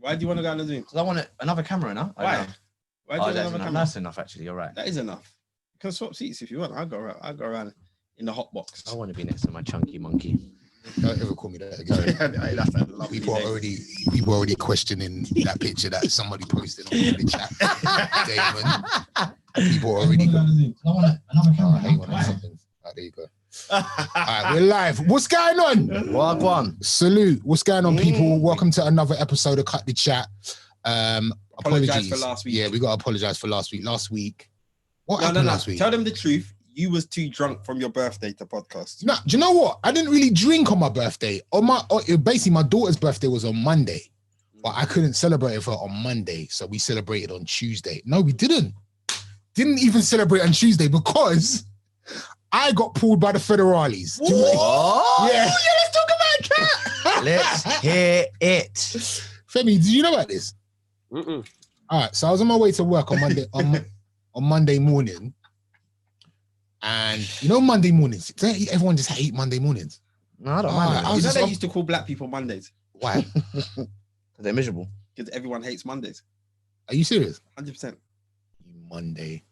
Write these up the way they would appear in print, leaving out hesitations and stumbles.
Why do you want to go on the Zoom? Because I want another camera now. Why? Why do you want another camera? That's enough, actually. You're right. That is enough. You can swap seats if you want. I'll go around in the hot box. I want to be next to my chunky monkey. Don't ever call me that again. That's a lovely people are already questioning that picture that somebody posted on the chat. Damon. People are already. I want another camera. There you go. All right, we're live. What's going on? Wagwan. Salute. What's going on, people? Welcome to another episode of Cut the Chat. Apologies for last week. Yeah, we got to apologize for last week. Last week. What No. happened last week? Tell them the truth. You was too drunk from your birthday to podcast. No, do you know what? I didn't really drink on my birthday. Basically, my daughter's birthday was on Monday, but I couldn't celebrate it for her on Monday, so we celebrated on Tuesday. No, we didn't. Didn't even celebrate on Tuesday because I got pulled by the federales. What? Yeah. Let's talk about that. Let's hear it. Femi, did you know about this? Mm-mm. All right, so I was on my way to work on Monday on Monday morning. And you know Monday mornings, everyone just hate Monday mornings. No, I don't mind. You know they used to call black people Mondays? Why? They're miserable. Because everyone hates Mondays. Are you serious? 100%. You Monday.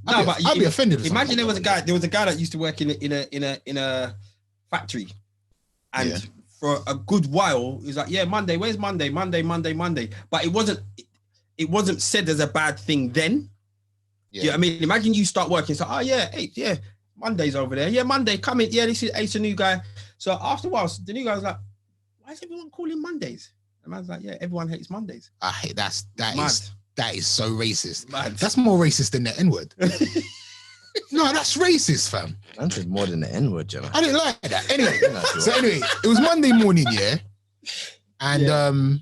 No, but I'd be offended. Imagine there was a guy that used to work in a factory, and for a good while he's like, yeah, Monday. Where's Monday? Monday. But it wasn't said as a bad thing then. Yeah, I mean, imagine you start working. So, Monday's over there. Yeah, Monday, come in. Yeah, this is Ace, a new guy. So after a while, the new guy's like, why is everyone calling Mondays? The man's like, yeah, everyone hates Mondays. I hate that is so racist. Mad. That's more racist than the N-word. No, that's racist, fam. That's more than the N-word, you know. I didn't like that. Anyway, it was Monday morning, yeah. And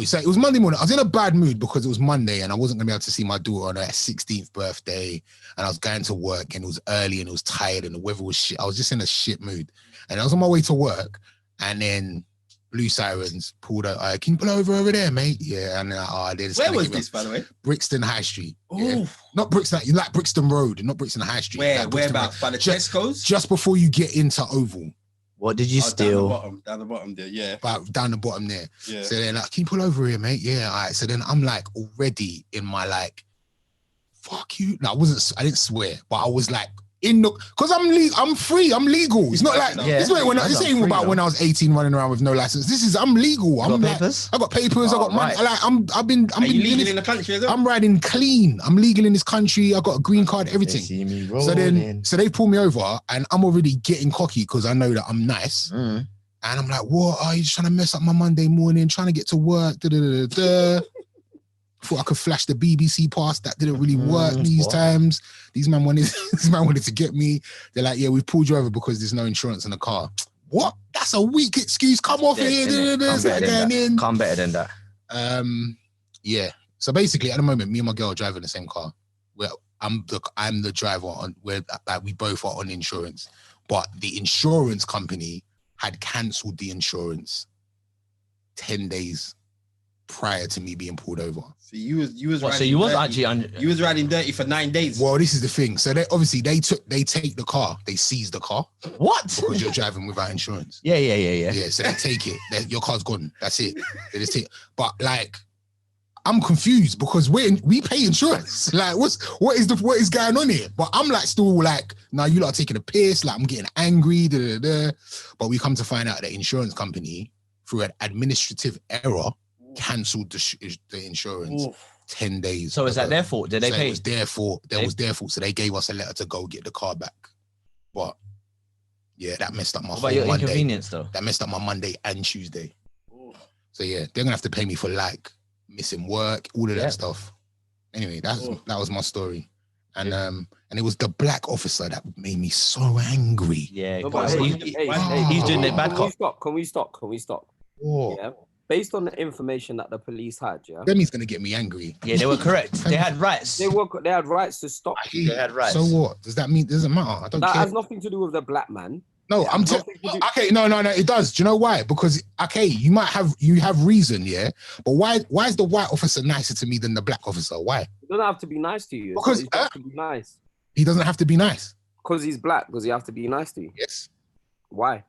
so it was Monday morning. I was in a bad mood because it was Monday and I wasn't gonna be able to see my daughter on her 16th birthday. And I was going to work and it was early and it was tired and the weather was shit. I was just in a shit mood. And I was on my way to work and then blue sirens pulled out. Can you pull over there, mate? Yeah. And then where was this, by the way? Brixton High Street. Oh, yeah. Not Brixton, you like Brixton Road, not Brixton High Street. Whereabouts? By the Tesco's? Just before you get into Oval. What did you steal? Down the bottom there, yeah. Down the bottom there. Yeah. So then like, can you pull over here, mate? Yeah, all right. So then I'm like already in my like, fuck you. No, I didn't swear, but I was like, because I'm free, I'm legal. It's not like this ain't about when I was 18 running around with no license. I'm legal. I got papers. I got money. Like Are you legal in the country as well? I'm riding clean. I'm legal in this country. I got a green card, everything. They see me So they pull me over and I'm already getting cocky because I know that I'm nice. And I'm like, what? Are you just trying to mess up my Monday morning, trying to get to work? Thought I could flash the BBC pass. That didn't really work these times. These man wanted to get me. They're like, yeah, we've pulled you over because there's no insurance in the car. What? That's a weak excuse. Come off here. Come better than that. Yeah. So basically, at the moment, me and my girl are driving the same car. I'm the driver we both are on insurance, but the insurance company had cancelled the insurance 10 days prior to me being pulled over. So you was what, so you was dirty. Actually you was riding dirty for 9 days. Well, this is the thing. So they take the car, they seize the car. What? Because you're driving without insurance. Yeah. Yeah, so they take it. Your car's gone. That's it. They just take. But like, I'm confused because we pay insurance. Like, what is going on here? But I'm like still like, nah, you lot are taking a piss. Like, I'm getting angry. But we come to find out that insurance company, through an administrative error, cancelled the insurance 10 days. So is that their fault? Did they pay? It was their fault. That was their fault. So they gave us a letter to go get the car back. But yeah, that messed up my whole Monday. Inconvenience though. That messed up my Monday and Tuesday. So yeah, they're gonna have to pay me for like missing work, all of that stuff. Anyway, that was my story. And and it was the black officer that made me so angry. Yeah, no, he's doing the bad cop. Can we stop? Oh. Yeah. Based on the information that the police had, Demi's gonna get me angry. Yeah, they were correct. They had rights. They had rights to stop. They had rights. So what? Does that mean it doesn't matter? I don't care. That has nothing to do with the black man. No, I'm okay. No, it does. Do you know why? Because you have reason, yeah. But why is the white officer nicer to me than the black officer? Why? He doesn't have to be nice to you. Because he has to be nice. He doesn't have to be nice. Because he's black. Does he have to be nice to you? Yes. Why?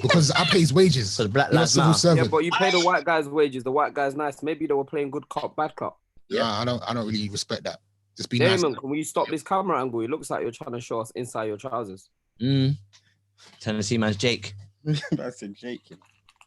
because I pay his wages. So the black You're a lives civil matter. servant. Yeah, but you pay the white guy's wages. The white guy's nice. Maybe they were playing good cop, bad cop. I don't really respect that. Just be nice. Damon, can we stop this camera angle? It looks like you're trying to show us inside your trousers. Tennessee man's Jake. That's a Jake.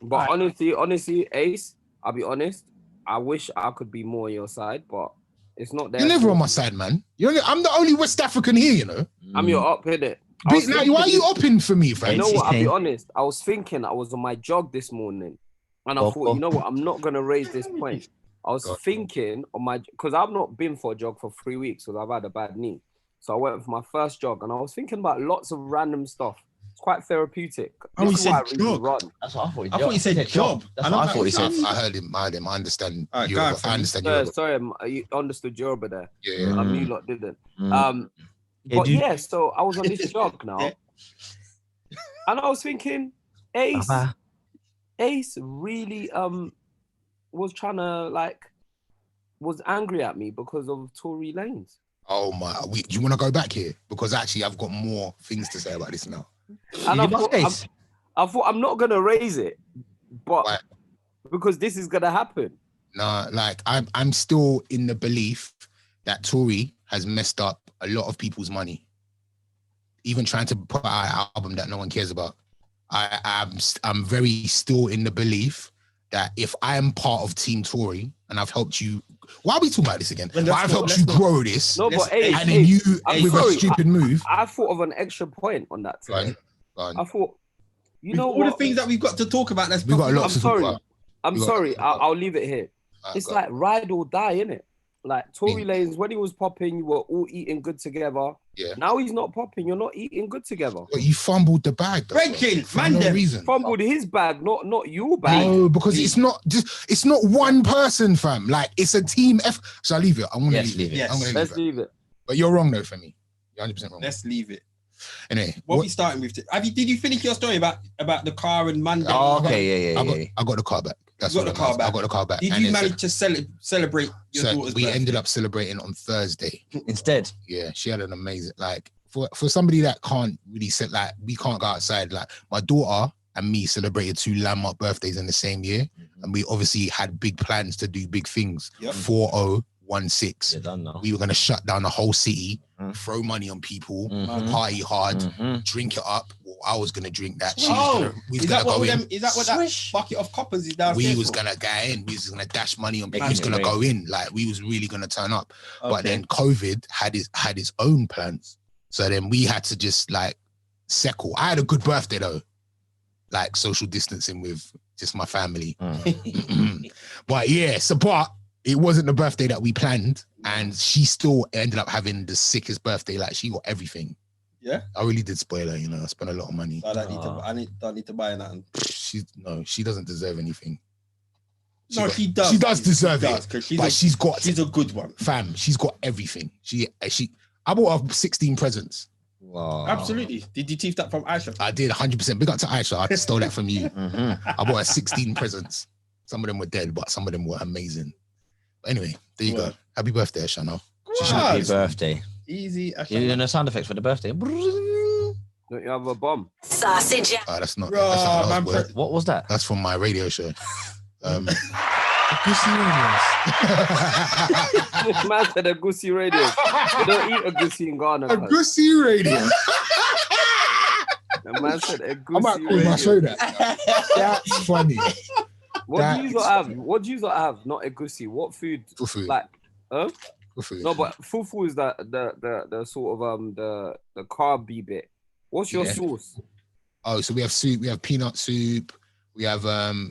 But honestly, Ace, I'll be honest. I wish I could be more on your side, but it's not there. You're never on my side, man. I'm the only West African here, you know. I'm your up, innit? Now, why are you upping for me, fam? You know what? I'll be honest. I was thinking I was on my jog this morning, and I thought, you know what? I'm not gonna raise this point. I was thinking on my because I've not been for a jog for 3 weeks because I've had a bad knee. So I went for my first jog, and I was thinking about lots of random stuff. It's quite therapeutic. Oh, he said jog. That's what I thought. I thought he said job. That's what I thought he said. I heard him. I understand. Right, Yoruba. I understand Yoruba. Sorry, you understood Yoruba there. Yeah. I knew you lot didn't. So I was on this jog now, and I was thinking, Ace really was trying to was angry at me because of Tory Lanez. Oh my! Do you want to go back here? Because actually, I've got more things to say about this now. And I thought I'm not gonna raise it, but because this is gonna happen. No, I'm still in the belief that Tory has messed up a lot of people's money. Even trying to put out an album that no one cares about. I'm very still in the belief that if I am part of Team Tory and I've helped you, why are we talking about this again? I've helped you grow this. No, but and then you with a stupid move. I thought of an extra point on that today. I thought, you know, all the things that we've got to talk about. We've got a lot to talk about. I'm sorry. I'll leave it here. It's like ride or die, innit? Like Tory Lanez, when he was popping, you were all eating good together. Yeah. Now he's not popping. You're not eating good together. But you fumbled the bag, though. For no reason. Fumbled his bag, not your bag. No, because it's not one person, fam. Like it's a team effort. Shall I leave it? I'm gonna leave it. Yes. I'm gonna Let's leave it. But you're wrong though, for me. You're 100% wrong. Let's leave it. Anyway, what are we starting with? Did you finish your story about the car and Monday? Oh, okay, yeah. I got the car back. That's got the car back. I got the car back. Did you manage to celebrate your daughter's birthday? We ended up celebrating on Thursday instead. Yeah, she had an amazing for somebody that can't really we can't go outside. Like my daughter and me celebrated 2 landmark birthdays in the same year, and we obviously had big plans to do big things. 4016. We were gonna shut down the whole city, throw money on people, party hard, drink it up. Well, I was gonna drink that. Is that what that bucket of coppers is down? We was gonna go in. We was gonna dash money on people. We was gonna go in. Like we was really gonna turn up. Okay. But then COVID had its own plans. So then we had to just settle. I had a good birthday though, like social distancing with just my family. But yeah, but it wasn't the birthday that we planned, and she still ended up having the sickest birthday. Like she got everything. Yeah, I really did spoil her. You know, I spent a lot of money. I don't need to buy nothing. She doesn't deserve anything. She does. She does deserve it. But she's a good one, fam. She's got everything. I bought her 16 presents. Wow. Absolutely. Did you teeth that from Aisha? I did 100%. Big up to Aisha. I stole that from you. I bought her 16 presents. Some of them were dead, but some of them were amazing. But anyway, there you go. Happy birthday, Shana. Happy birthday. Easy. You know sound effects for the birthday. Don't you have a bomb? Sausage. That's not. What was that? That's from my radio show. Goosey radios. Man said a goosey radio. They don't eat a goosey in Ghana. A goosey radio. The man said a goosey I might call my show that. That's funny. What do you have? What do you have? Not a goosey. What food? Fufu. Fufu. No, but fufu is the sort of the carby bit. What's your sauce? Oh, so we have soup. We have peanut soup. We have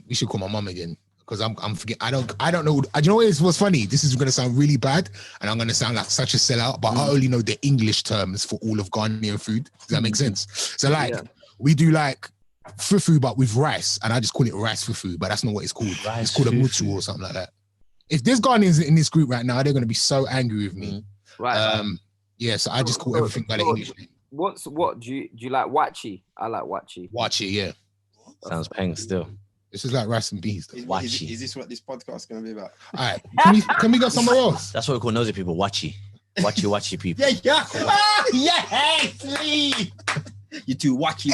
we should call my mum again. Because I'm forgetting. I don't know. Do you know what's funny? This is gonna sound really bad, and I'm gonna sound like such a sellout. But I only know the English terms for all of Ghanaian food. Does that make sense? So we do fufu, but with rice, and I just call it rice fufu. But that's not what it's called. It's called a mutu or something like that. If there's Ghanaians in this group right now, they're gonna be so angry with me. Right. Yeah. So I just call everything by the English name. What do you like? Wachi. I like wachi. Wachi. Yeah. Sounds paying still. This is like rice and beans. Is this what this podcast is going to be about? All right. Can we go somewhere else? That's what we call nosy people. Wachi people. Yeah. Yes, please. You're too watchy.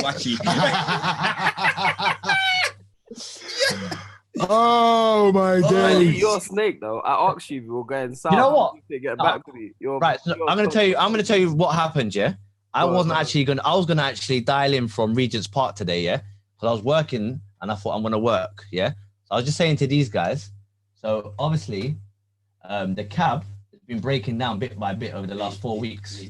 Oh my days. You're a snake though. I asked you if you were going south. You know what? To get back to me. Right. So I'm gonna tell you what happened. Yeah. I was gonna actually dial in from Regent's Park today. Yeah. Because I was working and I thought I'm gonna work. Yeah. So I was just saying to these guys. So obviously, the cab has been breaking down bit by bit over the last 4 weeks.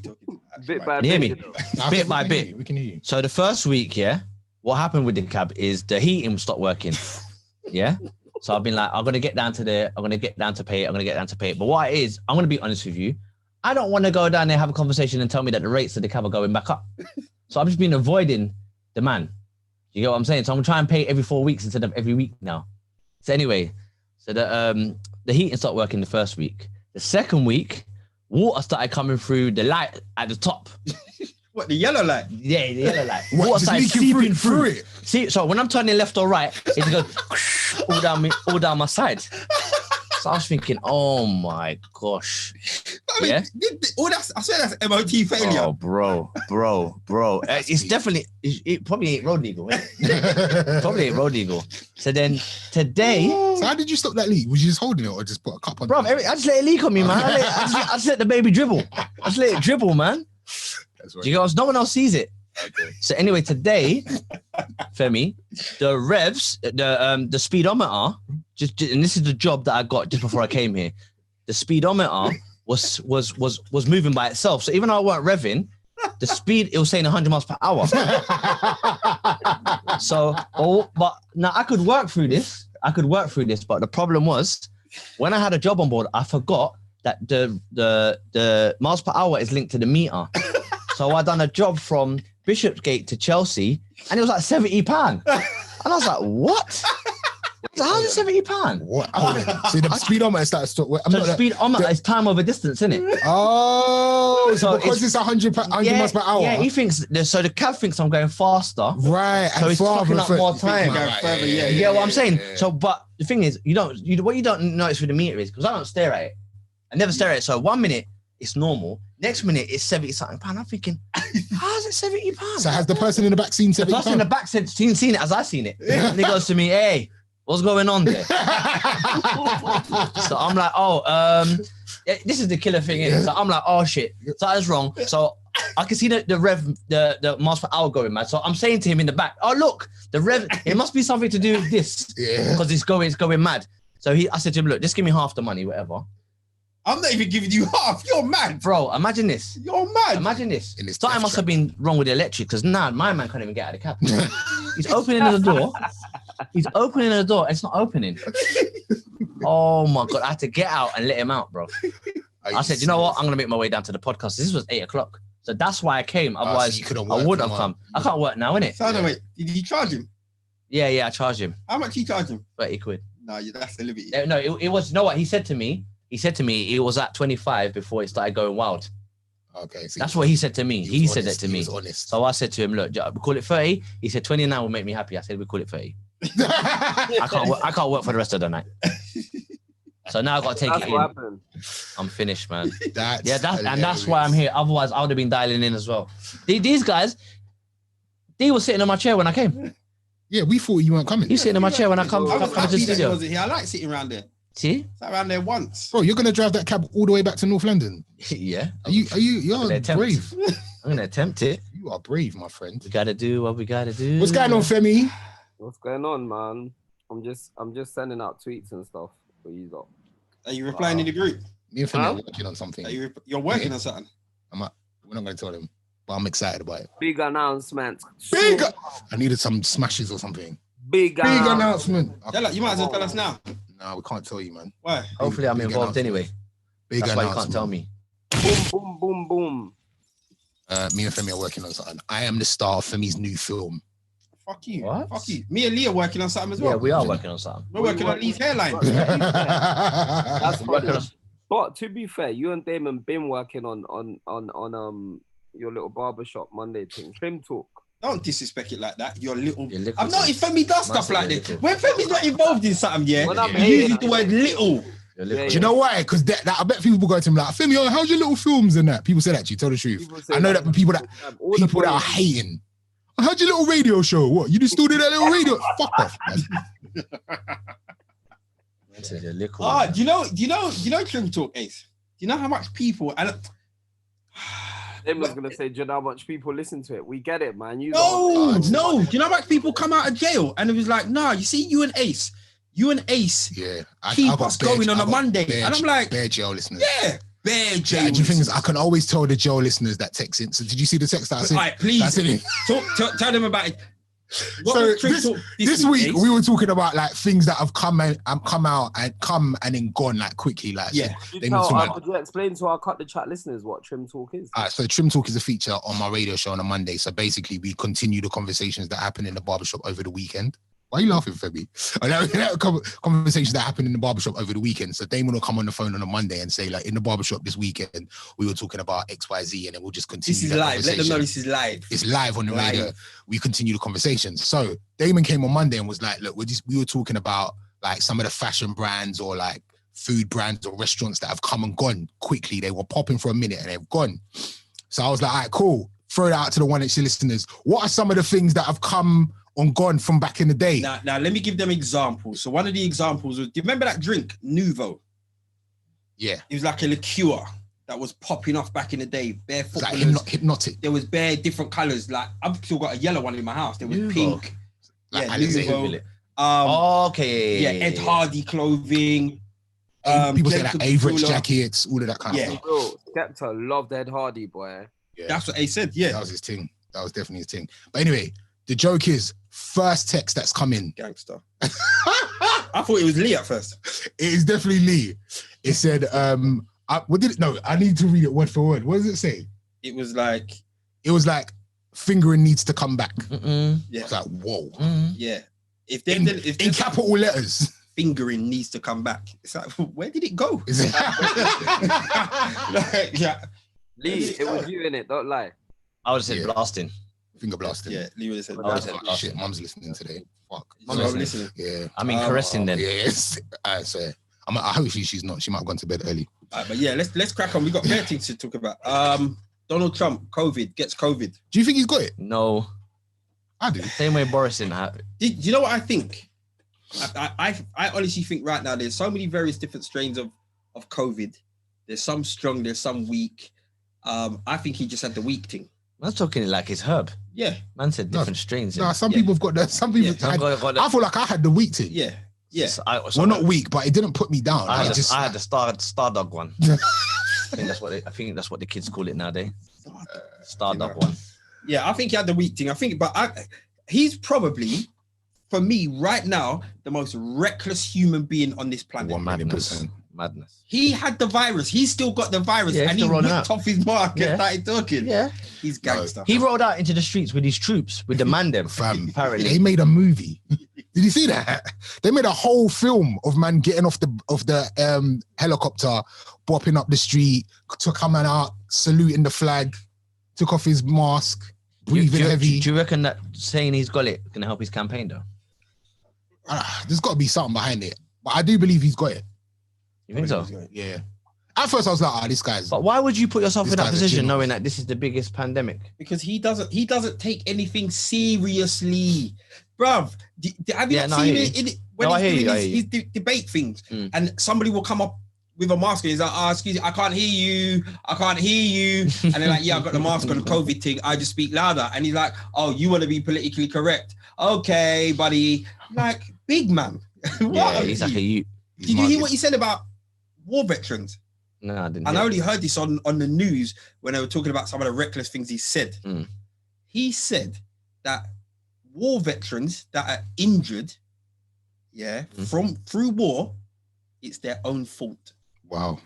Bit by Can you hear me? Nah, Bit by bit. We can hear you. So the first week, yeah, what happened with the cab is the heating stopped working. Yeah. So I've been like, I'm gonna get down to pay it. But what it is, I'm gonna be honest with you, I don't want to go down there, have a conversation and tell me that the rates of the cab are going back up. So I've just been avoiding the man. You get what I'm saying? So I'm trying to pay every 4 weeks instead of every week now. So anyway, so the heating stopped working the first week. The second week, water started coming through the light at the top. What, the yellow light? Yeah, the yellow light. What, Water started seeping through it? See, so when I'm turning left or right, it goes all down my side. So I was thinking, oh my gosh. I mean, I swear that's MOT failure. Oh, bro. It's definitely, it probably ain't road legal. Probably ain't road legal. So then today. So how did you stop that leak? Was you just holding it or just put a cup on? Bro, I just let it leak on me, man. I just let the baby dribble. I just let it dribble, man. That's right. Do you know, no one else sees it. Okay. So anyway, today, Femi, the revs, the speedometer, just and this is the job that I got just before I came here. The speedometer was moving by itself. So even though I weren't revving, the speed, it was saying 100 miles per hour. So, but now I could work through this. But the problem was, when I had a job on board, I forgot that the miles per hour is linked to the meter. So I done a job from Bishopsgate to Chelsea, and it was like £70. And I was like, what? How's it £70? What? See, the speedometer starts to. The speedometer is time over distance, isn't it? Oh, so because it's 100 miles per hour. Yeah, he thinks, so the cab thinks I'm going faster. Right. So he's clocking up more time. Yeah, you get what I'm saying? Yeah. So, but the thing is, what you don't notice with the meter is, because I don't stare at it. I never stare at it. So 1 minute, it's normal. Next minute, it's 70 something pound. I'm thinking, how's it 70 pounds? So has the person in the back seen 70 pounds? The person in the back seen it as I seen it. And he goes to me, hey, what's going on there? So I'm like, this is the killer thing, isn't it? So I'm like, oh shit, something's wrong. So I can see the miles per hour going mad. So I'm saying to him in the back, oh look, the rev, it must be something to do with this. Yeah. Because it's going mad. So I said to him, look, just give me half the money, whatever. I'm not even giving you half. You're mad. Bro, imagine this. You're mad. Imagine this. Something must have been wrong with the electric, because now my man can't even get out of the cab. He's opening the door. It's not opening. Oh my God. I had to get out and let him out, bro. I said, you know what? I'm going to make my way down to the podcast. This was 8 o'clock. So that's why I came. Otherwise, so I wouldn't have come. I can't work now, innit? So wait, did you charge him? Yeah, I charged him. How much did you charge him? 30 quid. No, that's a little bit. No, it was, you know what? He said to me, it was at 25 before it started going wild. Okay. So that's what he said to me. He said that to me. He was honest. So I said to him, look, we call it 30. He said 29 will make me happy. I said, we call it 30. I can't work for the rest of the night. So now I've got to take it in. Happened. I'm finished, man. That's why I'm here. Otherwise, I would have been dialing in as well. These guys, they were sitting in my chair when I came. Yeah, we thought you weren't coming. You sitting in my chair when I come to the studio. I like sitting around there. See? Sat around there once. Bro, you're gonna drive that cab all the way back to North London? Yeah. You're brave. I'm gonna attempt it. You are brave, my friend. We gotta do what we gotta do. What's going on, Femi? What's going on, man? I'm just sending out tweets and stuff for you lot. Are you replying in the group? Me and Femi are working on something. You're working on something? We're not gonna tell him, but I'm excited about it. Big announcement. I needed some smashes or something. Big announcement. You might as well tell us now. No, we can't tell you, man. Why? Hopefully I'm involved anyway. That's why you can't tell me. Boom, boom, boom, boom. Me and Femi are working on something. I am the star of Femi's new film. Fuck you. What? Fuck you. Me and Lee are working on something as well. Yeah, we are working on something. We're working on Lee's hairline. That's funny. But to be fair, you and Damon been working on your little barbershop Monday thing. Trim talk. Don't disrespect it like that. You're little. I'm not if Femi does stuff like this. When Femi's not involved in something, you use the word little. Do you know why? Because I bet people go to him like, Femi, how's your little films and that? People say that to you. Tell the truth. I know that people that are hating. I heard your little radio show. What? You just still do that little radio? Fuck off, man. Do you know Trim Talk, Ace? Do you know how much people? Them was gonna say, do you know how much people listen to it? We get it, man. No. Do you know how much people come out of jail and it was like, nah, you see, you and Ace, yeah, keep us going on a Monday, and I'm like, bare jail listeners. Yeah, bare jail. Yeah, the thing is, I can always tell the jail listeners that text in. So did you see the text that I sent? All right, please tell them about it. This week we were talking about like things that have come out and then gone like quickly, like Could you explain to our Cut the Chat listeners what Trim Talk is? All right, so Trim Talk is a feature on my radio show on a Monday. So basically, we continue the conversations that happen in the barbershop over the weekend. Why are you laughing, Febby? Conversations that happen in the barbershop over the weekend. So Damon will come on the phone on a Monday and say, like, in the barbershop this weekend, we were talking about XYZ, and then we'll just continue. This is live. Let them know this is live. It's live on the radio. We continue the conversation. So Damon came on Monday and was like, look, we were talking about like some of the fashion brands or like food brands or restaurants that have come and gone quickly. They were popping for a minute and they've gone. So I was like, all right, cool. Throw it out to the 1HC listeners. What are some of the things that have come on gone from back in the day? Now let me give them examples. So one of the examples was, do you remember that drink, Nuvo? Yeah. It was like a liqueur that was popping off back in the day. Bare like hypnotic. There was bare different colours. Like I've still got a yellow one in my house. There was Nuvo. Pink. Like Nuvo. Okay. Yeah, Ed Hardy clothing. People say like Average jackets, all of that kind of stuff. Bro, Skepta loved Ed Hardy, boy. Yeah. That's what he said. Yeah. That was his thing. That was definitely his thing. But anyway, the joke is, first text that's come in. Gangster. I thought it was Lee at first. It is definitely Lee. It said, what did it? No, I need to read it word for word. What does it say? It was like, fingering needs to come back. Yeah. It's like, whoa. Yeah. If in capital letters. Fingering needs to come back. It's like, where did it go? Lee, it was you in it, don't lie. I would have said blasting. Finger blasting. Yeah, Lee would have said blasting. Shit, Mum's listening today. Fuck. Mum's listening. Yeah. I mean, caressing then. Yes. I swear. I hope she's not. She might have gone to bed early. But yeah, let's crack on. We got more things to talk about. Donald Trump, gets COVID. Do you think he's got it? No. I do. Same way Boris didn't have it. Do you know what I think? I honestly think right now there's so many various different strains of COVID. There's some strong, there's some weak. I think he just had the weak thing. I'm talking it like it's herb. Yeah. Man said different strains. No, some people have got that. Some people. I feel like I had the weak thing. Yeah. Yeah. Well, not weak, but it didn't put me down. I had the star dog one. I think that's what the kids call it nowadays. Star dog one. Yeah, I think he had the weak thing. He's probably, for me right now, the most reckless human being on this planet. Madness. He had the virus. He's still got the virus, and he whipped off his mark and started talking. Yeah, he's gangster. He rolled out into the streets with his troops, with the man them. Fam, apparently, he made a movie. Did you see that? They made a whole film of man getting off the helicopter, bopping up the street, took a man out, saluting the flag, took off his mask, breathing heavy. Do you reckon that saying he's got it can help his campaign though? There's got to be something behind it, but I do believe he's got it. You think so? Yeah. At first I was like, this guy's... But why would you put yourself in that position knowing that this is the biggest pandemic? Because he doesn't take anything seriously. Bruv, have you not seen it when he's doing his debate things and somebody will come up with a mask and he's like, excuse me, I can't hear you. And they're like, yeah, I've got the mask on the COVID thing. I just speak louder. And he's like, oh, you want to be politically correct. Okay, buddy. Like, big man. Yeah, he's like a you. Did you hear what he said about war veterans? No, I didn't. And I only heard this on the news when they were talking about some of the reckless things he said. He said that war veterans that are injured, through war, it's their own fault. Wow.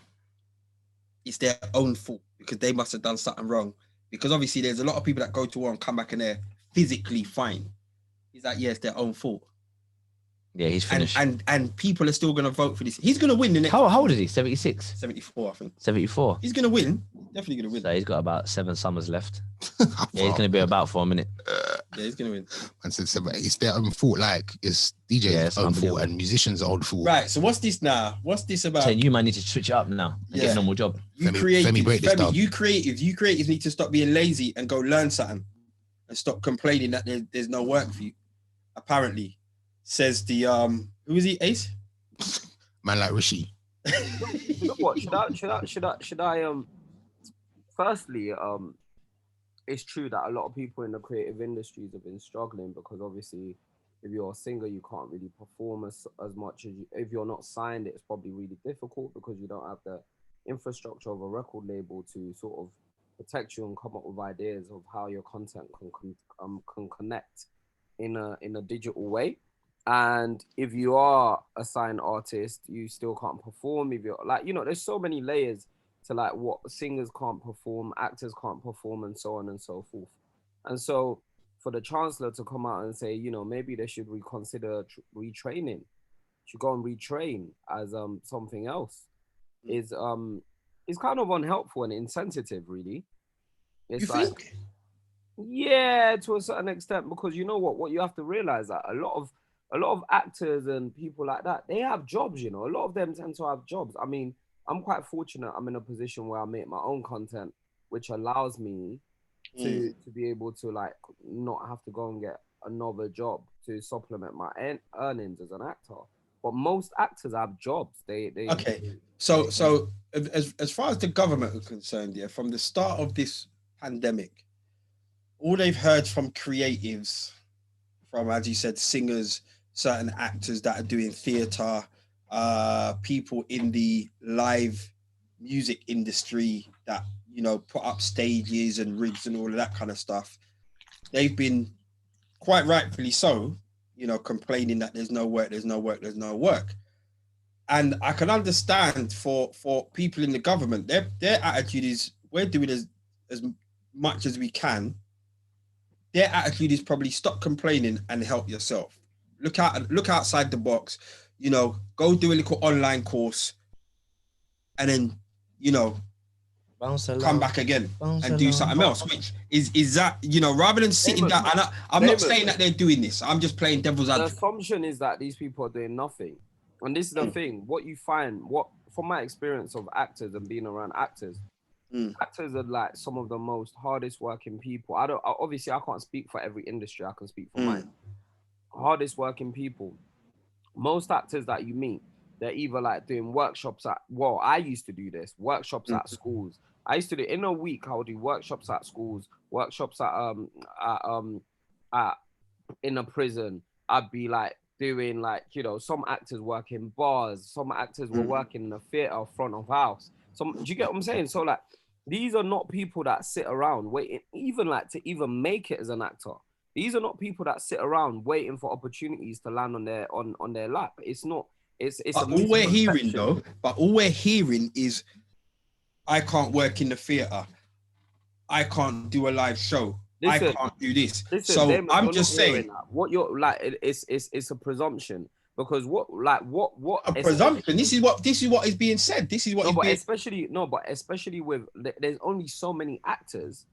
It's their own fault because they must have done something wrong. Because obviously there's a lot of people that go to war and come back and they're physically fine. He's like, yeah, it's their own fault. Yeah, he's finished. And people are still going to vote for this. He's going to win the next. How old is he? 76? 74, I think. 74? He's going to win. Definitely going to win. So he's got about 7 summers left. Yeah, he's going to be about for a minute. Yeah, he's going to win. Man said, it's their own fault. Like, it's DJ's own fault and musicians' own fault. Right, so what's this now? What's this about? So you might need to switch it up now and get a normal job. You creatives need to stop being lazy and go learn something. and stop complaining that there's no work for you. Apparently, says the who is he? Ace? Man like Rishi. You know what? Should I firstly, it's true that a lot of people in the creative industries have been struggling because obviously if you're a singer, you can't really perform as much as you, if you're not signed, it's probably really difficult because you don't have the infrastructure of a record label to sort of protect you and come up with ideas of how your content can connect in a digital way. And if you are a signed artist, you still can't perform. If you're like, there's so many layers to like what singers can't perform, actors can't perform, and so on and so forth. And so for the Chancellor to come out and say, maybe they should reconsider retraining, should go and retrain as something else, is kind of unhelpful and insensitive, really. It's you like, think? Yeah, to a certain extent, because you know what you have to realize that a lot of actors and people like that, they have jobs, a lot of them tend to have jobs. I mean, I'm quite fortunate. I'm in a position where I make my own content, which allows me to be able to like not have to go and get another job to supplement my earnings as an actor. But most actors have jobs. They okay. So as far as the government are concerned, yeah, from the start of this pandemic, all they've heard from creatives, from, as you said, singers, certain actors that are doing theatre, people in the live music industry that, put up stages and rigs and all of that kind of stuff, they've been quite rightfully so, complaining that there's no work. And I can understand for people in the government, their attitude is, we're doing as much as we can. Their attitude is probably stop complaining and help yourself. Look outside the box, go do a little online course and then, come back again and do something else, which is that, rather than sitting down, and I'm not saying that they're doing this, I'm just playing devil's advocate. The assumption is that these people are doing nothing. And this is the thing, what you find, from my experience of actors and being around actors, actors are like some of the most hardest working people. Obviously I can't speak for every industry, I can speak for mine. Hardest working people. Most actors that you meet, they're either like doing workshops I used to do this, workshops at schools. I used to do, in a week, I would do workshops at schools, workshops in a prison. I'd be like doing like, some actors work in bars, some actors were working in a theater, front of house. Do you get what I'm saying? So like, these are not people that sit around waiting, even like to even make it as an actor. These are not people that sit around waiting for opportunities to land on their lap. It's not. It's all we're hearing is, I can't work in the theater. I can't do a live show. Listen, I can't do this. Listen, so I'm just saying what you're like. It's a presumption, because what a presumption. This is what is being said. This is what. Especially with, there's only so many actors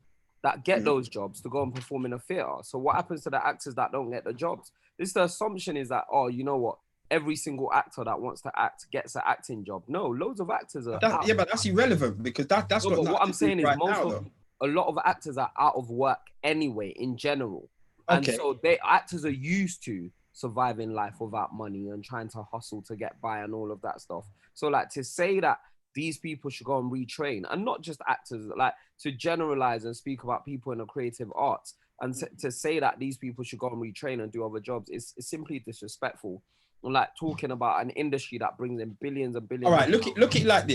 that get those jobs to go and perform in a theater. So what happens to the actors that don't get the jobs? The assumption is that, you know what? Every single actor that wants to act gets an acting job. No, loads of actors are but that's irrelevant, because that's no, what I'm saying is a lot of actors are out of work anyway in general. Okay. And so actors are used to surviving life without money and trying to hustle to get by and all of that stuff. So like, to say that these people should go and retrain, and not just actors, like to generalize and speak about people in the creative arts, and to say that these people should go and retrain and do other jobs is simply disrespectful. Like talking about an industry that brings in billions and billions. All right, look at it like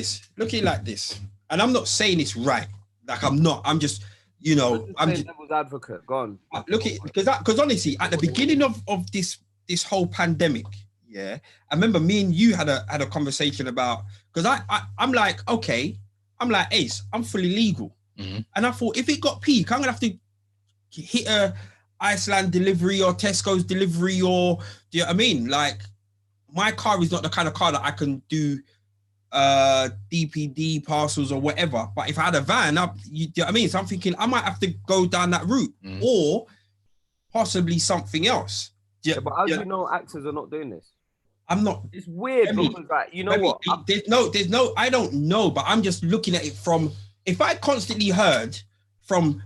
this. And I'm not saying it's right. Like I'm just, I'm just devil's advocate. Go on. Look at, because honestly, at the beginning of this whole pandemic, yeah, I remember me and you had a conversation about, because I'm like, okay, I'm like, Ace, I'm fully legal, and I thought, if it got peak, I'm gonna have to hit a Iceland delivery or Tesco's delivery, or do you know what I mean? Like, my car is not the kind of car that I can do DPD parcels or whatever. But if I had a van, you know what I mean? So I'm thinking I might have to go down that route, or possibly something else. Yeah, but how do you know actors are not doing this? I'm not. It's weird because, like, you know what? There's no. I don't know, but I'm just looking at it from. If I constantly heard from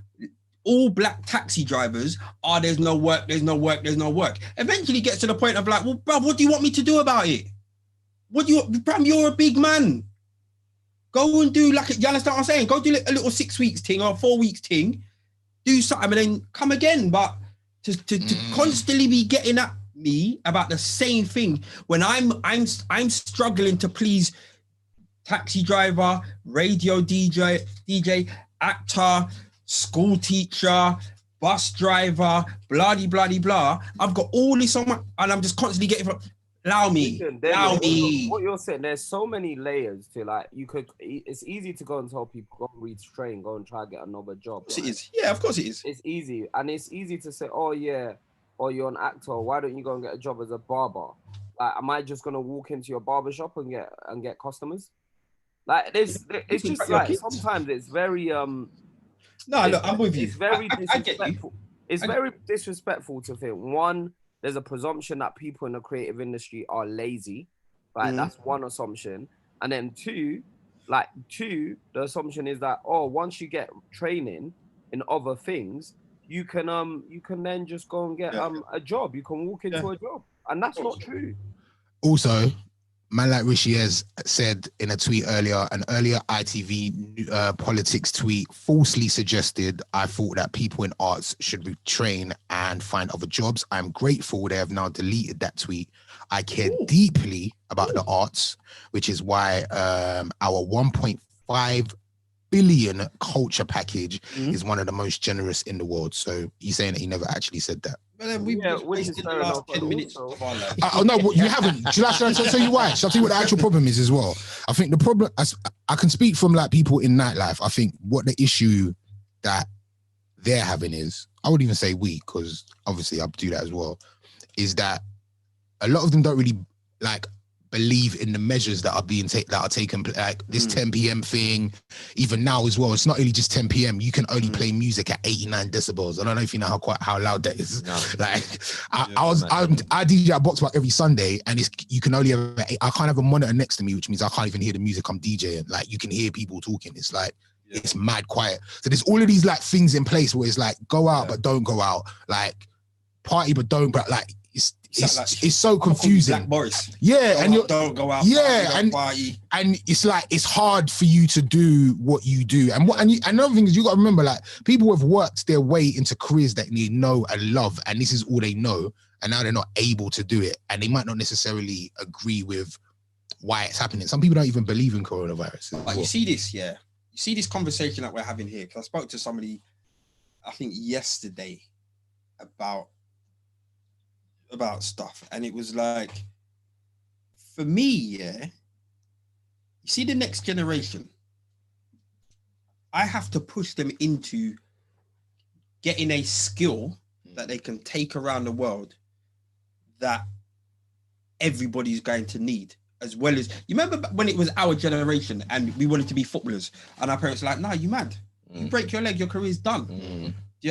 all black taxi drivers are there's no work. Eventually gets to the point of like, well, bro, what do you want me to do about it? Bro, you're a big man. Go and do like, you understand what I'm saying? Go do a little 6 weeks thing or 4 weeks thing, do something and then come again. But to constantly be getting at me about the same thing when I'm struggling to please taxi driver, radio DJ, actor, school teacher, bus driver, blah, blah, blah, blah. I've got all this on my, and I'm just constantly getting, allow me. What you're saying, there's so many layers to like, it's easy to go and tell people, go and read train, go and try to get another job. Right? It is. Yeah, of course it is. It's easy. And it's easy to say, oh yeah, or you're an actor, why don't you go and get a job as a barber? Like, am I just gonna walk into your barber shop and get customers? Like, it's just like, sometimes it's very look, I'm with you. It's very disrespectful. It's very disrespectful to think, one, there's a presumption that people in the creative industry are lazy. Right? That's one assumption. And then two, the assumption is that, oh, once you get training in other things, you can then just go and get a job. You can walk into a job. And that's not true. Also, man like Rishi has said in a tweet earlier, an earlier ITV politics tweet falsely suggested I thought that people in arts should retrain and find other jobs. I'm grateful they have now deleted that tweet. I care deeply about the arts, which is why our 1.5 billion culture package is one of the most generous in the world. So he's saying that he never actually said that. Well, then we wasted the last 10 minutes of our life. No, you haven't. Shall I tell you why? Shall I tell you what the actual problem is as well? I think the problem, I can speak from like people in nightlife. I think what the issue that they're having is, I would even say we, because obviously I do that as well, is that a lot of them don't really like believe in the measures that are being taken, like this 10 p.m. thing. Even now as well, it's not only just 10 p.m. You can only play music at 89 decibels. I don't know if you know how loud that is. No. Like I DJ at Box Park every Sunday, and you can only have I can't have a monitor next to me, which means I can't even hear the music I'm DJing. Like, you can hear people talking. It's like it's mad quiet. So there's all of these like things in place where it's like go out but don't go out, like party but don't, but like it's so confusing. Black Boris. Yeah, and you don't go out. Yeah, and it's like it's hard for you to do what you do. And another thing is, you got to remember, like, people have worked their way into careers that they know and love, and this is all they know, and now they're not able to do it, and they might not necessarily agree with why it's happening. Some people don't even believe in coronavirus. But you see this, you see this conversation that we're having here. Because I spoke to somebody, I think yesterday, about stuff, and it was like, for me, you see the next generation, I have to push them into getting a skill that they can take around the world that everybody's going to need, as well as, you remember when it was our generation and we wanted to be footballers and our parents were like, nah, you mad, you break your leg, your career's done. Do you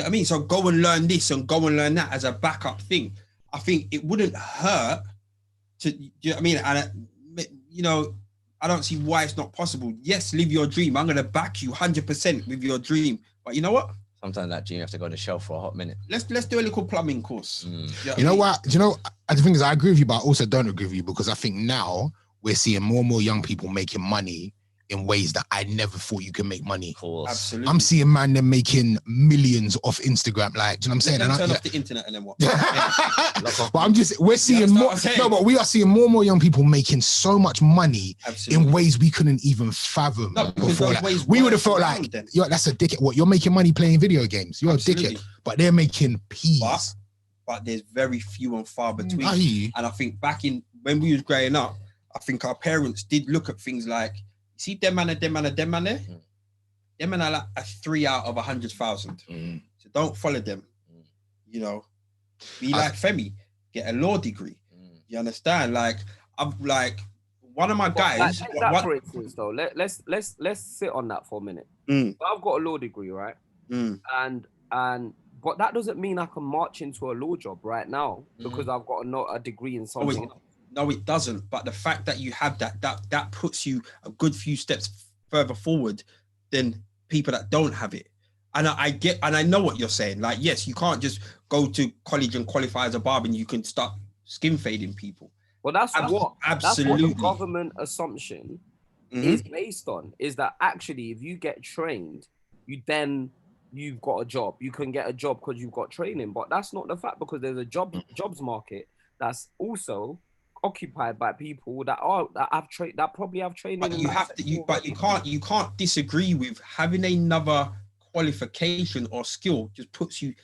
know what I mean? So go and learn this and go and learn that as a backup thing. I think it wouldn't hurt to, you know what I mean? And, you know, I don't see why it's not possible. Yes, live your dream. I'm going to back you 100% with your dream. But you know what? Sometimes that dream, you have to go to the shelf for a hot minute. Let's do a little plumbing course. You know what? Do you know, the thing is, I agree with you, but I also don't agree with you, because I think now we're seeing more and more young people making money in ways that I never thought you could make money. Of course. Absolutely. I'm seeing man them making millions off Instagram. Like, do you know what I'm saying? Let them turn off the internet and then what? But we're seeing more. No, but we are seeing more and more young people making so much money in ways we couldn't even fathom before. Like, we would have felt like, yo, that's a dickhead. What, you're making money playing video games? You're a dickhead. But they're making peas. But there's very few and far between. And I think back in when we was growing up, I think our parents did look at things like, see them man there. Them man are like a 3 out of 100,000. So don't follow them. You know, be like Femi, get a law degree. You understand? Like, I'm like one of my guys. For instance, though, let's sit on that for a minute. So I've got a law degree, right? And but that doesn't mean I can march into a law job right now because I've got a degree in something. No, it doesn't. But the fact that you have that puts you a good few steps further forward than people that don't have it. And I know what you're saying. Like, yes, you can't just go to college and qualify as a barber and you can start skin fading people. Well, that's what the government assumption is based on, is that actually if you get trained, you've got a job. You can get a job because you've got training. But that's not the fact, because there's a jobs market that's also occupied by people that probably have training. But you can't disagree with having another qualification or skill just puts you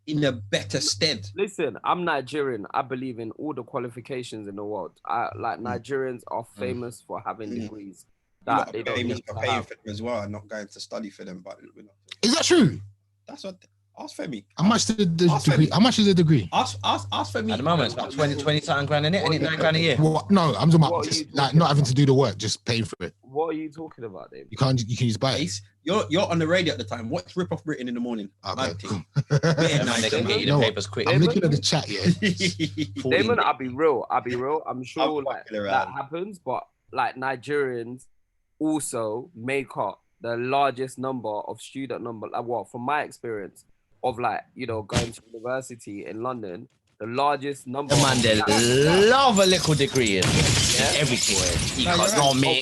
in a better stead. Listen, I'm Nigerian. I believe in all the qualifications in the world. Nigerians are famous for having degrees that they don't need for paying for them as well and not going to study for them. But is that true? That's what. Ask Femi. How much is the degree? How much is the degree? Ask Femi. At the moment, it's about 20 something grand in it. Ain't it £9 grand a year? Well, no, I'm talking about just, like not having to do the work, just paying for it. What are you talking about, Dave? You can just buy it. You're on the radio at the time. Watch Rip Off Britain in the morning. Okay, cool. They can get you the papers quick. I'm looking at the chat, yeah. Damon, I'll be real. I'm sure that happens, but like Nigerians also make up the largest number of student number. Like what, from my experience of like, you know, going to university in London, the largest number. The man, they love a little degree in everything.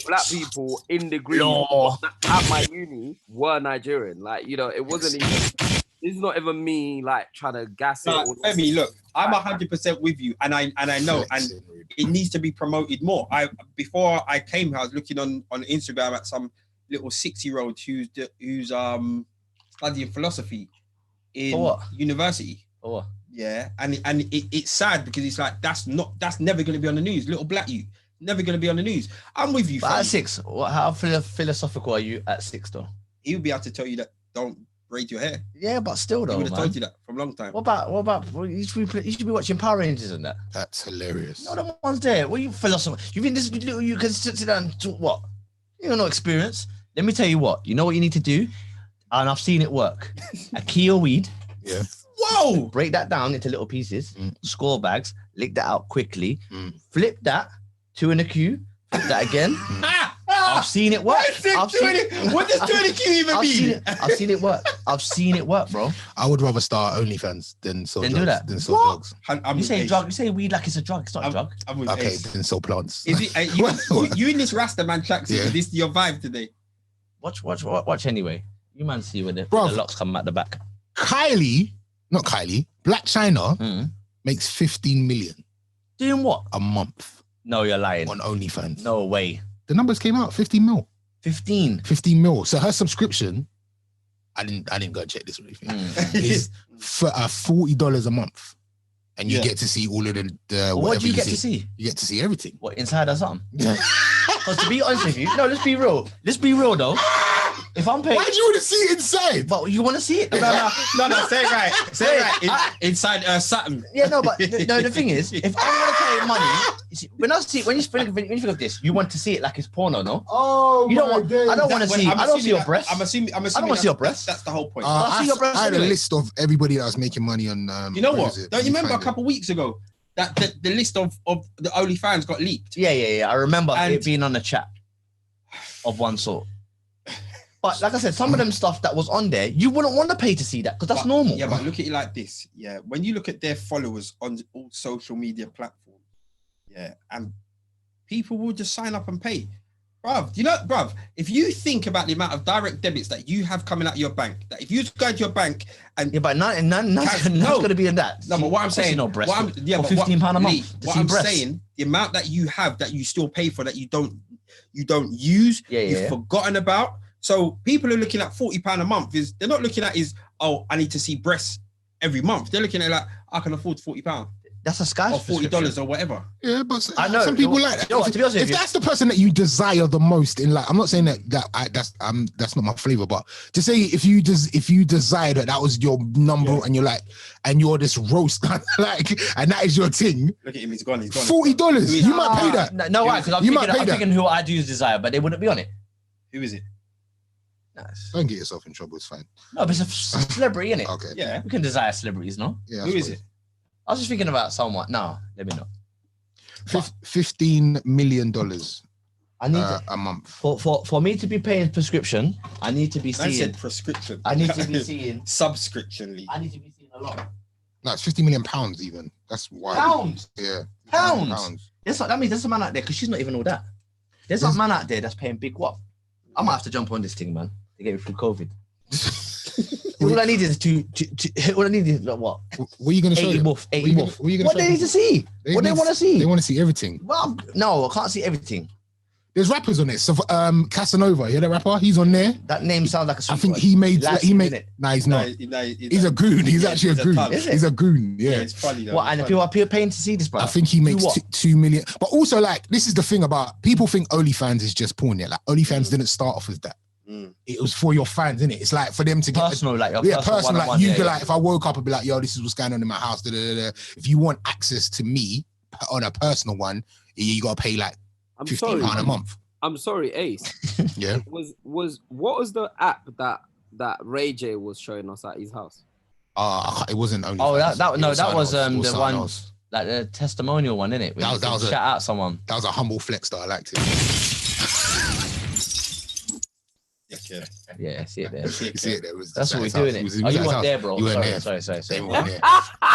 Black people in degree at my uni were Nigerian. Like, you know, it wasn't even. This is not even me like trying to gas it. Femi, look, I'm 100% with you, and I know, and it needs to be promoted more. Before I came here, I was looking on Instagram at some little 6-year-old who's studying philosophy in university. For what? Yeah, and it's sad because it's like that's never going to be on the news. Little black you, never going to be on the news. I'm with you. But at 6, how philosophical are you at 6 though? He would be able to tell you that don't braid your hair. Yeah, but still though, he would have told you that from a long time. What about you should be watching Power Rangers and that. That's hilarious. No, the ones there. What are you philosopher? You think this little you can sit down and talk what? You got no experience. Let me tell you what. You know what you need to do, and I've seen it work. A key of weed. Yeah. Whoa! Break that down into little pieces, score bags, lick that out quickly, flip that, 2 in a queue, flip that again. I've seen it work. What does 2 in a queue even mean? I've seen it work. I've seen it work, bro. I would rather start OnlyFans than sell drugs. Do that. Than sell drugs. You say drug, you say weed like it's a drug. It's not a drug. Okay, then sell plants. Is it you in this Rasta man tracksuit? This is your vibe today. Watch anyway. You man see when the locks come out the back. Black China makes 15 million. Doing what? A month. No, you're lying. On OnlyFans. No way. The numbers came out, 15 mil. 15 mil. So her subscription, I didn't go and check this or anything, is for $40 a month. And you get to see all of the what do you get to see? You get to see everything. What, inside or something? Because to be honest with you, no, let's be real. Let's be real though. If I'm paying, why do you want to see it inside? But you want to see it? No, say it right. Say it right. Inside something. Yeah, no, but the thing is, if I'm gonna pay money, when you think of this, you want to see it like it's porno, no? Oh, you don't want. I don't want to see. I don't see your breasts. I'm assuming. I don't want to see your breasts. That's the whole point. I had a list of everybody that was making money on. You know what? Don't you remember a couple of weeks ago that the list of the OnlyFans got leaked? Yeah. I remember it being on the chat of one sort. But like I said, some of them stuff that was on there, you wouldn't want to pay to see that because that's normal. Yeah, but look at it like this. Yeah, when you look at their followers on all social media platforms, and people will just sign up and pay. Bruv, if you think about the amount of direct debits that you have coming out of your bank, that if you go to your bank and... Yeah, but none's going to be in that. No, but what I'm saying... No breast for £15 a month what I'm saying, the amount that you have that you still pay for that you don't use, you've forgotten about. So people are looking at £40 a month. They're not looking at I need to see breasts every month. They're looking at like, I can afford £40. That's a Sky or $40 or whatever. Yeah, but I know some people like that. You know, if that's the person that you desire the most in life, I'm not saying that's not my flavor, but to say if you desire that was your number and you're like, and you're this roast like, and that is your thing. Look at him, he's gone. $40. You might pay that. No, right? Because I'm thinking who I do desire, but they wouldn't be on it. Who is it? Nice. Don't get yourself in trouble. It's fine. No, but it's a celebrity, innit? Okay. Yeah, we can desire celebrities, no? Yeah. Who is it? I was just thinking about someone. No, let me know. $15 million. I need a month. For me to be paying prescription, I need to be I seeing. said prescription. I need to be seeing subscriptionally. I need to be seeing a lot. No, it's 50 million pounds even. That's wild. Pounds. Yeah. Pounds. That means there's a man out there because she's not even all that. There's a man out there that's paying big what? I might have to jump on this thing, man, to get me through COVID. All I need is all I need is like, what? What are you going to show 80 them? wolf, 80 wolf. What they need to see? What they want to see? They want to see everything. Well, no, I can't see everything. There's rappers on it. So, Casanova, you hear that rapper? He's on there. That name sounds like a sweet I think word. he made. Last Nah, he's not. No, He's a goon. He's actually a goon. He's a goon. Yeah. It's funny though. What? And people are paying to see this, bro. I think he makes 2 million. But also, like, this is the thing about people think OnlyFans is just porn. Yeah, like OnlyFans didn't start off as that. It was for your fans, innit? It's like for them to get personal, like personal. Like you could like, if I woke up and be like, yo, this is what's going on in my house. Da, da, da, da. If you want access to me on a personal one, you gotta pay like £15 a month. I'm sorry, Ace. Yeah. Was what was the app that Ray J was showing us at his house? It wasn't only. Oh, that was the one, else. like the testimonial one, innit? That was shout out someone. That was a humble flex that I liked it. Yeah, I see it there. That's what we're doing. Oh, you weren't there, bro. You weren't sorry. there.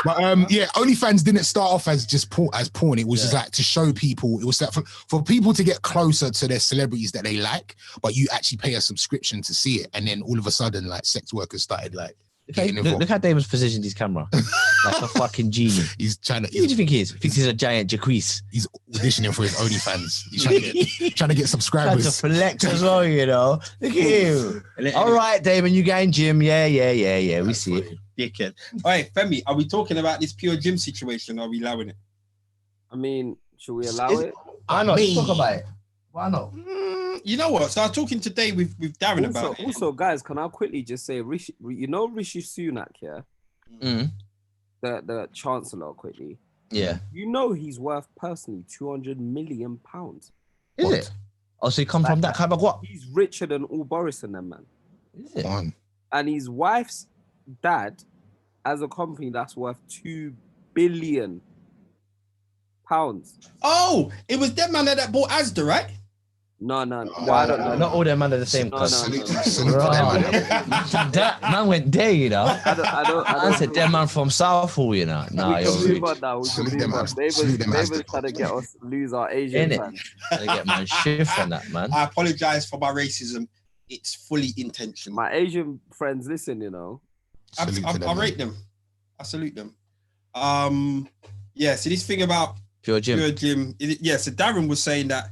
But yeah, OnlyFans didn't start off as just porn. It was just like to show people. It was like for people to get closer to their celebrities that they like, but you actually pay a subscription to see it. And then all of a sudden, like sex workers started like. Look how Damon's positioned his camera like a fucking genie. He's trying to. Who do you think he is? Thinks he's a giant jacquees. He's auditioning for his OnlyFans. He's trying to get subscribers. Trying to flex as well, you know. Look at you. All right, Damon, you going gym? Yeah. We see it. Dickhead. All right, Femi, are we talking about this pure gym situation? Or are we allowing it? I mean, should we allow it? Why not? Let's talk about it. Why not? You know what? So I was talking today with Darren about it. Also, guys, can I quickly just say, Rishi Sunak, yeah? The Chancellor, quickly. Yeah. You know he's worth personally £200 million. Is it? Oh, so he come from that kind of what? He's richer than all Boris and them, man. Is it? And his wife's dad has a company that's worth £2 billion. Oh, it was them man that bought Asda, right? No, I don't know. Not all them men are the same. No. That man went there, you know. I said, that man from Southall, you know. Nah, They was trying to get us lose our Asian fans. Trying to get man shift on that, man. I apologize for my racism. It's fully intentional. My Asian friends listen, you know. I rate them. I salute them. Yeah, so this thing about Pure Gym. So Darren was saying that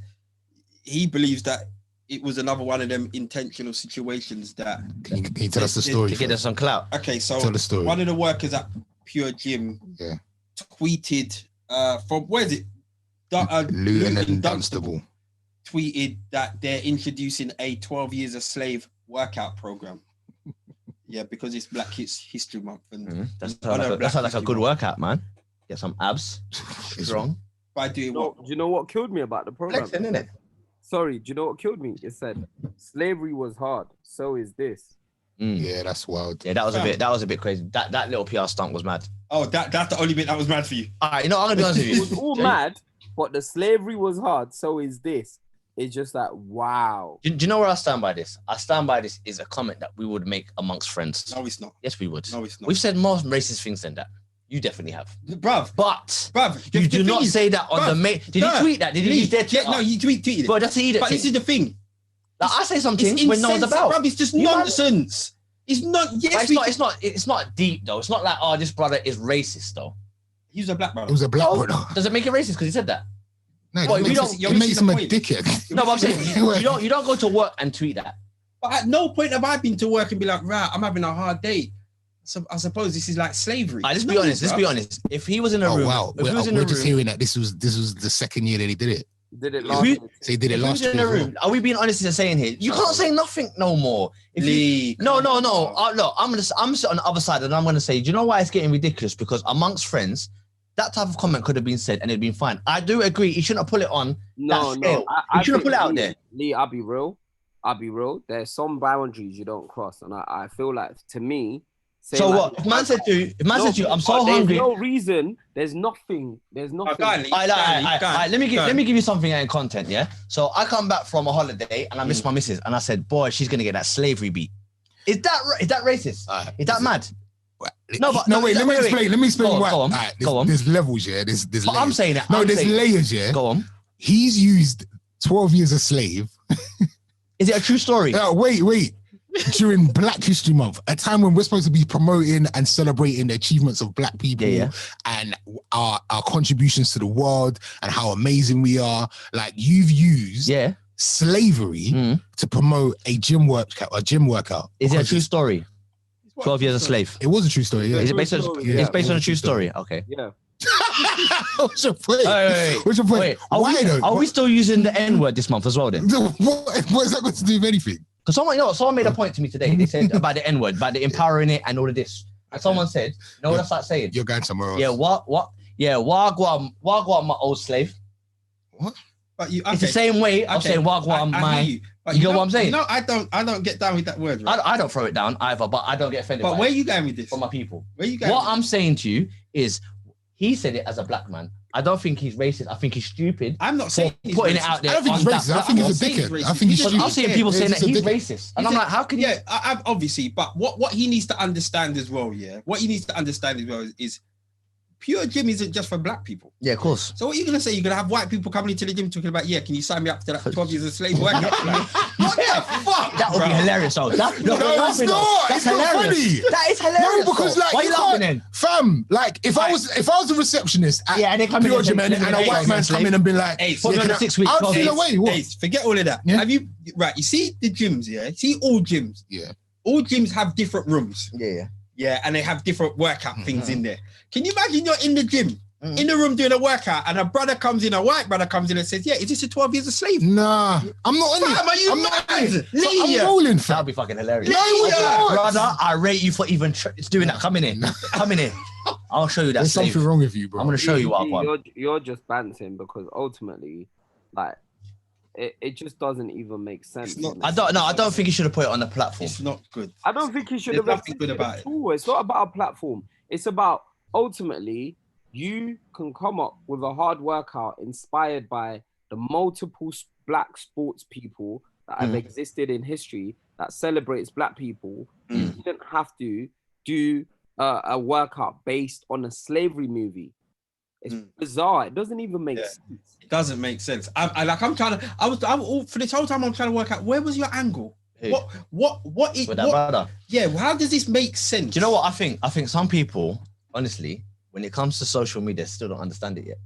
he believes that it was another one of them intentional situations that. Can you tell us the story? To get us some clout. Okay, so tell the story. One of the workers at Pure Gym tweeted from, where is it? Luton and Dunstable. Tweeted that they're introducing a 12 years a slave workout program. Yeah, because it's Black History Month. And That sounds like a good workout, man. Get some abs. Strong. By doing what? Do you know what killed me about the program? Flexing, innit? Sorry, do you know what killed me? It said slavery was hard, so is this. Yeah, that's wild. Yeah, that was a bit crazy. That little PR stunt was mad. Oh, that's the only bit that was mad for you. All right, you know, I'm gonna be honest with you. It was all mad, but the slavery was hard, so is this. It's just like, wow. Do you know where I stand by this? I stand by this is a comment that we would make amongst friends. No, it's not. Yes, we would. No, it's not. We've said more racist things than that. You definitely have. Bruv. But you do not say that on the main. Did you tweet that? Did you use their Twitter? Yeah, no, you tweeted it. But that's the But this is the thing. Like, I say something when no one's about. Bruv, it's just nonsense. It's not. Yes, it's not deep though. It's not like, oh, this brother is racist though. He was a black brother. It was a black brother. Does it make it racist because he said that? No, it makes him a dickhead. No, but I'm saying you don't go to work and tweet that. But at no point have I been to work and be like, right, I'm having a hard day. So I suppose this is like slavery. Let's be honest. If he was in a room, wow, we're just hearing that this was the second year that he did it. Did it last year? So he did it last year. In a room, are we being honest in saying here? You can't say nothing no more. No. Look, I'm gonna sit on the other side and I'm gonna say, do you know why it's getting ridiculous? Because amongst friends, that type of comment could have been said and it'd been fine. I do agree. You shouldn't have put it on. No. You shouldn't put it out there. Lee, I'll be real. There's some boundaries you don't cross, and I feel like, to me, So what? If man said to you, I'm so hungry. There's no reason. There's nothing. All right, let me give you something in content, yeah? So I come back from a holiday and I miss my missus and I said, boy, she's going to get that slavery beat. Is that racist? Is that mad? Wait, let me explain why. Go on. There's levels, yeah. There's layers. I'm saying it. There's layers, yeah. Go on. He's used 12 years a slave. Is it a true story? Wait. During Black History Month, a time when we're supposed to be promoting and celebrating the achievements of Black people and our contributions to the world and how amazing we are. Like, you've used slavery to promote a gym workout. Is it a true story? 12 years a slave. It was a true story. Yeah. Is it based on? It's based on a true story. Okay. Yeah. What's your point? What's your point? Wait, are we still using the N-word this month as well then? What is that got to do with anything? Because someone made a point to me today. They said about the N-word, about the empowering it and all of this. And someone said, you know what I start saying? You're going somewhere else. Yeah, what? Yeah, wagwan, my old slave. What? But you, it's the same way I'm saying wagwan, my. You get what I'm saying? No, I don't get down with that word. Right? I don't throw it down either, but I don't get offended. But where are you going with this? For my people. Where you going? What I'm saying to you is, he said it as a black man. I don't think he's racist. I think he's stupid. I'm not saying he's putting racist. it out there. I don't think he's racist. I think he's a dickhead. I think he's stupid. I'm seeing people saying that he's racist. And I'm like, how can you? Yeah, I've obviously, but what he needs to understand as well, what he needs to understand as well is pure gym isn't just for Black people. Yeah, of course. So what are you going to say? You're going to have white people coming into the gym talking about, can you sign me up to that 12 years a slave workout? What the fuck? That would be hilarious, though. No, it's not. That's it's not funny. That is hilarious. No, because like, why are you laughing then? Fam, like if I was a receptionist at Pure Gym and a white man's come in and be like, hey, I'll feel away. Forget all of that. Yeah? Have you, you see the gyms, See all gyms. Yeah. All gyms have different rooms. Yeah. Yeah, and they have different workout things in there. Can you imagine you're in the gym, in the room doing a workout, and a white brother comes in and says, is this a 12 years a slave? Nah, I'm not in it. I'm not in it. I'm rolling, fam. That'd be fucking hilarious. No, brother, I rate you for even doing that. Come in here. I'll show you that. There's something wrong with you, bro. I'm going to show you what I want. You're just banting because ultimately, like, it just doesn't even make sense. I don't think you should have put it on the platform. It's not good. I don't think you should have. Nothing good about it. It's not about a platform. It's about ultimately you can come up with a hard workout inspired by the multiple Black sports people that have existed in history that celebrates Black people. You didn't have to do a workout based on a slavery movie. It's bizarre. It doesn't even make sense. It doesn't make sense. For this whole time I'm trying to work out where was your angle? Who? What With that brother? Yeah, how does this make sense? Do you know what I think? I think some people, honestly, when it comes to social media, still don't understand it yet.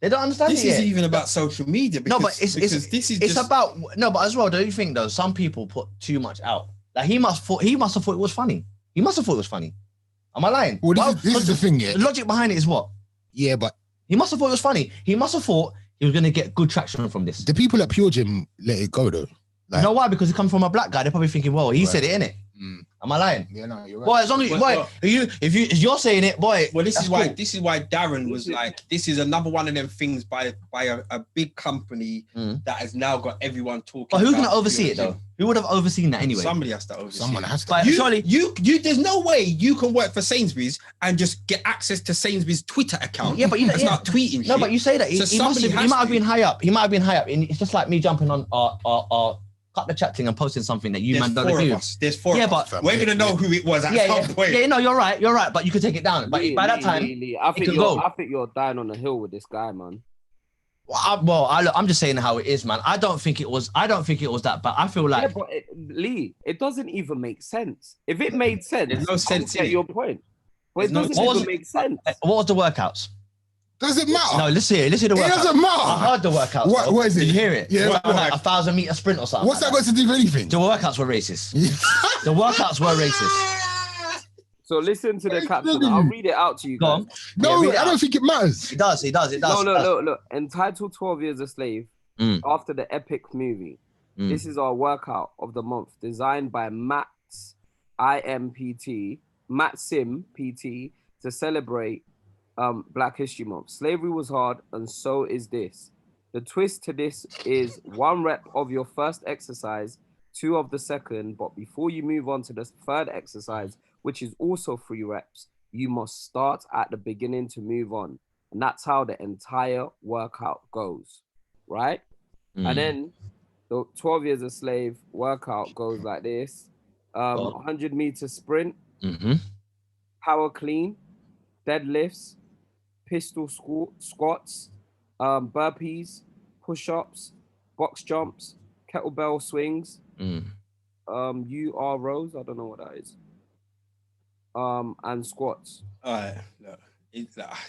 They don't understand it yet. This isn't even about social media. Because, no, but it's about but as well, don't you think though? Some people put too much out. Like he must have thought it was funny. He must have thought it was funny. Am I lying? Well, this is the thing, yeah. The logic behind it is what? Yeah, but he must have thought it was funny. He must have thought he was going to get good traction from this. The people at Pure Gym let it go though. Like, you know why? Because it comes from a Black guy. They're probably thinking, well, he said it, innit? Am I lying? Yeah, no, you're right. Boy, as long as if you're saying it, boy. Well, this is why Darren was like, this is another one of them things by a big company that has now got everyone talking. But who's going to oversee it though? Who would have overseen that anyway? Somebody has to oversee. Someone has to. But surely you there's no way you can work for Sainsbury's and just get access to Sainsbury's Twitter account. Yeah, but you start tweeting. No, but you say that he might have been high up. He might have been high up, and it's just like me jumping on cut the chat thing and posting something that you man don't agree with. There's four of us. We're gonna know who it was at some point. Yeah, no, you're right, but you could take it down. But by that time, I think you're dying on the hill with this guy, man. I'm just saying how it is, man. I don't think it was that bad. I feel like Lee, it doesn't even make sense. If it made sense, there's no sense. Get your point. But it doesn't even make sense. What was the workouts? Does it matter? No, listen the workout. It doesn't matter. I heard the workout. What is it? Did you hear it? Yeah. Like 1,000 meter sprint or something. What's that got to do with anything? The workouts were racist. The workouts were racist. So listen to the caption. I'll read it out to you guys. No, I don't think it matters. It does. No, look. Entitled 12 Years a Slave, after the epic movie. This is our workout of the month, designed by Matt Sim PT, to celebrate Black History Month. Slavery was hard, and so is this. The twist to this is 1 rep of your first exercise, 2 of the second, but before you move on to the third exercise, which is also 3 reps, you must start at the beginning to move on. And that's how the entire workout goes, right? And then the 12 years a slave workout goes like this. 100-meter sprint, power clean, deadlifts, pistol squats, burpees, push-ups, box jumps, kettlebell swings, UR rows, I don't know what that is, and squats. All right, no.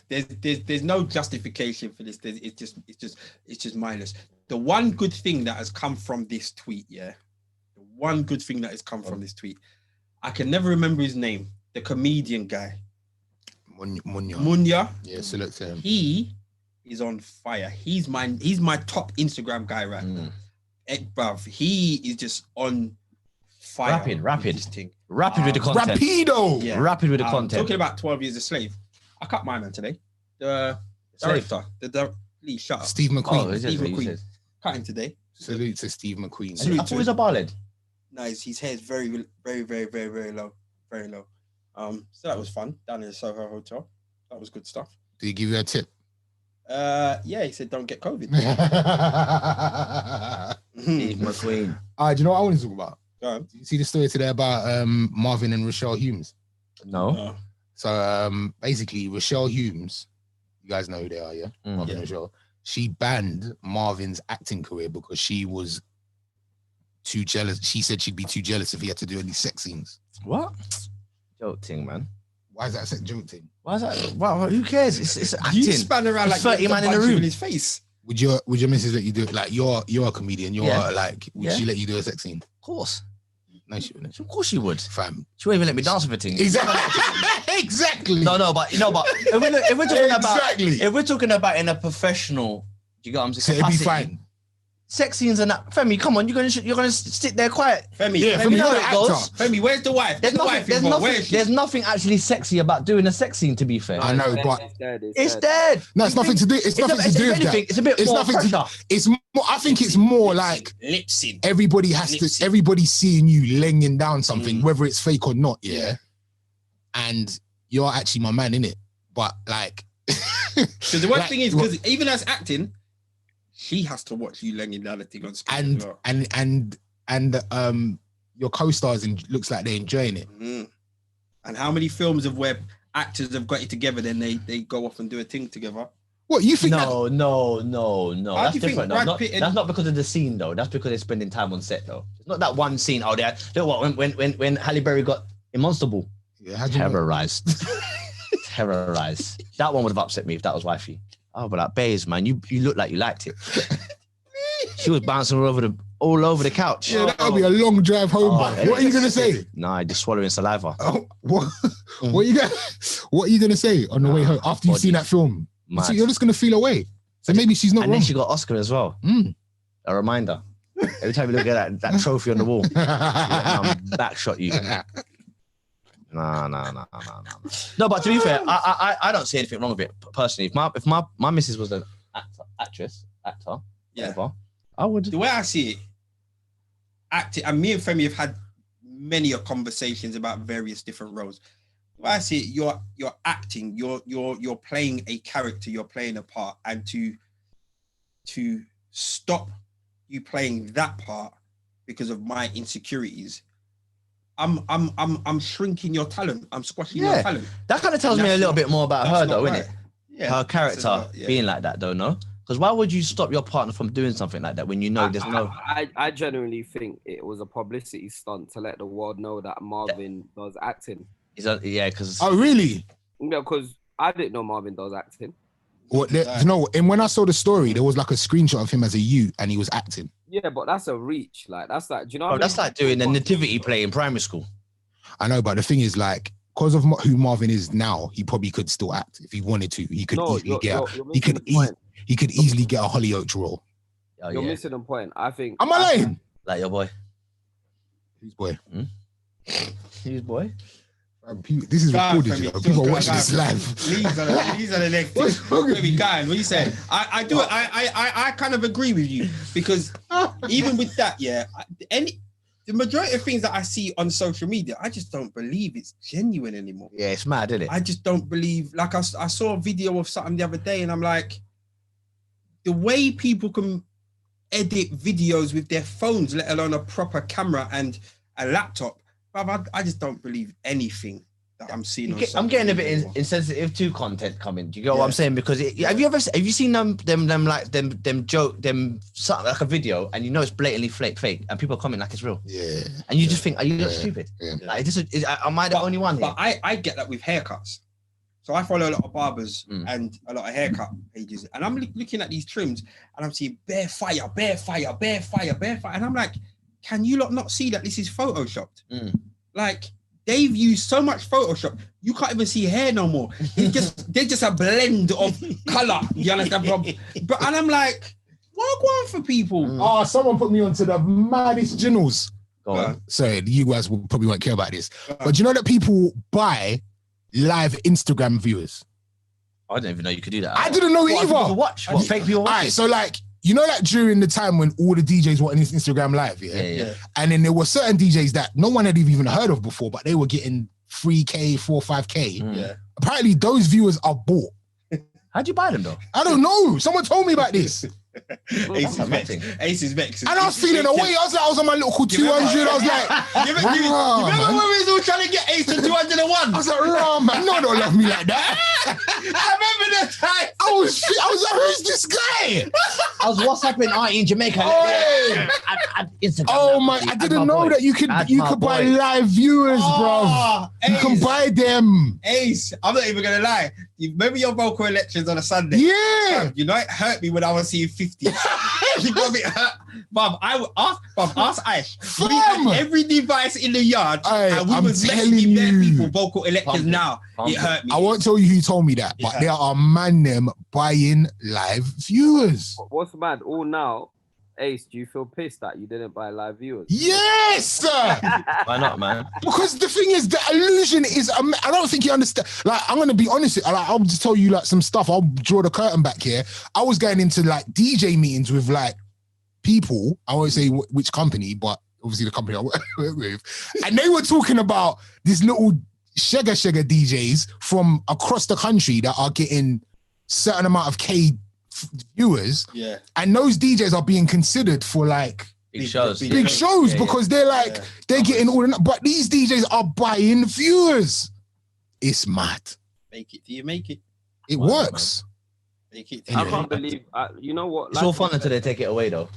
There's no justification for this. It's just mindless. The one good thing that has come from this tweet, I can never remember his name. The comedian guy, Munya. Yeah, select him. He is on fire. He's my top Instagram guy right now. Bruv, he is just on fire. Rapid. This thing. Rapid with the content. Rapido. Yeah. Rapid with the content. Talking about 12 years a slave. I cut my man today. The director, please shut up. Steve McQueen. Steve McQueen. Cut him today. Salute to Steve McQueen. I thought he was a ballad. No, his hair is very, very, very, very, very low. Very low. So that was fun down in the Soho Hotel. That was good stuff. Did he give you a tip? Yeah, he said don't get COVID. Steve McQueen. Do you know what I want to talk about? Go on. Did you see the story today about Marvin and Rochelle Humes? No. So basically, Rochelle Humes, you guys know who they are, yeah? Marvin and Rochelle. She banned Marvin's acting career because she was too jealous. She said she'd be too jealous if he had to do any sex scenes. What? Joke thing, man. Why is that a sex joke thing? Why is that? Wow, who cares? It's acting. You span around like 30 man in the room in his face. Would your missus let you do it? Like you're a comedian. You're like, would she let you do a sex scene? Of course. No, she wouldn't. Of course she would. Fam. She won't even let me dance with a thing. Exactly. No, but if we're talking about in a professional, you got what I'm saying? So it'd be fine. Sex scenes and that. Femi, come on, you're gonna sit there quiet. Femi, Femi, you know how it goes. Femi, where's the wife? There's nothing actually sexy about doing a sex scene, to be fair. I know, but it's dead. No, it's nothing to do. It's nothing to do with that. It's a bit more pressure. It's more. I think it's more like lip sync. Everybody's seeing you laying down something, whether it's fake or not. Yeah, and you're actually my man, innit? But like, so the worst thing is because even as acting, she has to watch you laying down the thing on screen. And your co-stars looks like they're enjoying it. And how many films of where actors have got it together, then they go off and do a thing together? What you think? No. That's different. That's not because of the scene though. That's because they're spending time on set though. It's not that one scene. Oh, there. Look what when Halle Berry got in Monster Ball. Yeah, terrorized. That one would have upset me if that was wifey. Oh, but like, Baze, man, you look like you liked it. She was bouncing all over the couch. Yeah, that'll be a long drive home. What are you gonna say? Nah, just swallowing saliva. Oh, what are you gonna say on the way home after you've seen that film? You're just gonna feel away. So maybe she's not wrong. And then she got Oscar as well. A reminder. Every time you look at that trophy on the wall, backshot you. No. No, but to be fair, I don't see anything wrong with it personally. If my missus was an actor, whatever, I would. The way I see it, acting, and me and Femi have had many conversations about various different roles. The way I see it, you're acting, you're playing a character, you're playing a part, and to stop you playing that part because of my insecurities, I'm shrinking your talent. I'm squashing your talent. That kind of tells me a little bit more about her though, innit? Yeah. Her character being like that though, no? Because why would you stop your partner from doing something like that when you know there's no... I genuinely think it was a publicity stunt to let the world know that Marvin does acting. Because... Oh, really? Yeah, because I didn't know Marvin does acting. Well, and when I saw the story, there was like a screenshot of him as a youth and he was acting. Yeah, but that's a reach. Like, that's like, do you know what I mean? That's like doing a nativity play in primary school. I know, but the thing is, like, because of who Marvin is now, he probably could still act if he wanted to. He could he could easily get a Hollyoaks role. You're missing the point. I think. Am I lying? Like your boy. Whose boy? Whose boy? This is recorded, you know. People are watching this live. These are the next thing. Baby guy, what you saying? I kind of agree with you because even with that, the majority of things that I see on social media, I just don't believe it's genuine anymore. Yeah, it's mad, isn't it? I just don't believe. Like I saw a video of something the other day, and I'm like, the way people can edit videos with their phones, let alone a proper camera and a laptop, I just don't believe anything that I'm seeing. I'm getting a bit insensitive to content coming. Do you get what I'm saying? Because have you seen them joke something like a video and you know it's blatantly fake and people comment like it's real. Yeah. And you just think, are you not stupid? Yeah. Like am I the only one here? But I get that with haircuts. So I follow a lot of barbers and a lot of haircut pages, and I'm looking at these trims and I'm seeing bare fire, and I'm like, can you not see that this is photoshopped? Like, they've used so much Photoshop, you can't even see hair no more. They're just a blend of color. You understand? But and I'm like, what go on for people? Oh, someone put me onto the maddest journals. Go on. Sorry, you guys probably won't care about this, but you know that people buy live Instagram viewers? I didn't even know you could do that. I didn't know it either. Watch what fake people watch. All right, so like, you know that during the time when all the DJs were on Instagram live, yeah? And then there were certain DJs that no one had even heard of before, but they were getting 3K, 4, 5K. Yeah. Apparently those viewers are bought. How'd you buy them though? I don't know. Someone told me about this. Ace is vexed. And I was feeling away. I was on my little 200. I was like, you remember when we was all trying to get Ace to 201? I was like, "Raw, man, no, don't love me like that." I remember the time. I was like, who's this guy? I was WhatsApping in Jamaica. Instagram. Oh my! I didn't know that you could buy live viewers, bro. You can buy them. Ace, I'm not even gonna lie. You remember your vocal elections on a Sunday? Yeah. You know it hurt me when I was seeing 50. You got me hurt. Bob, ask Ash. We had every device in the yard and we was messaging their people vocal elections now. It hurt me. I won't tell you who told me that, but there are them buying live viewers. What's mad? All now, Ace, do you feel pissed that you didn't buy live viewers? Yes! Why not, man? Because the thing is, the illusion is, I don't think you understand. Like, I'm going to be honest, I'll just tell you like some stuff. I'll draw the curtain back here. I was going into like DJ meetings with like people, I won't say which company, but obviously the company I work with. And they were talking about this little Shega DJs from across the country that are getting certain amount of K viewers, and those DJs are being considered for like big shows because they're like they're getting all the, but these DJs are buying viewers. It's mad. Make it. Do you make it? It works. Make it. I can't believe. You know what? It's all fun until they take it away, though.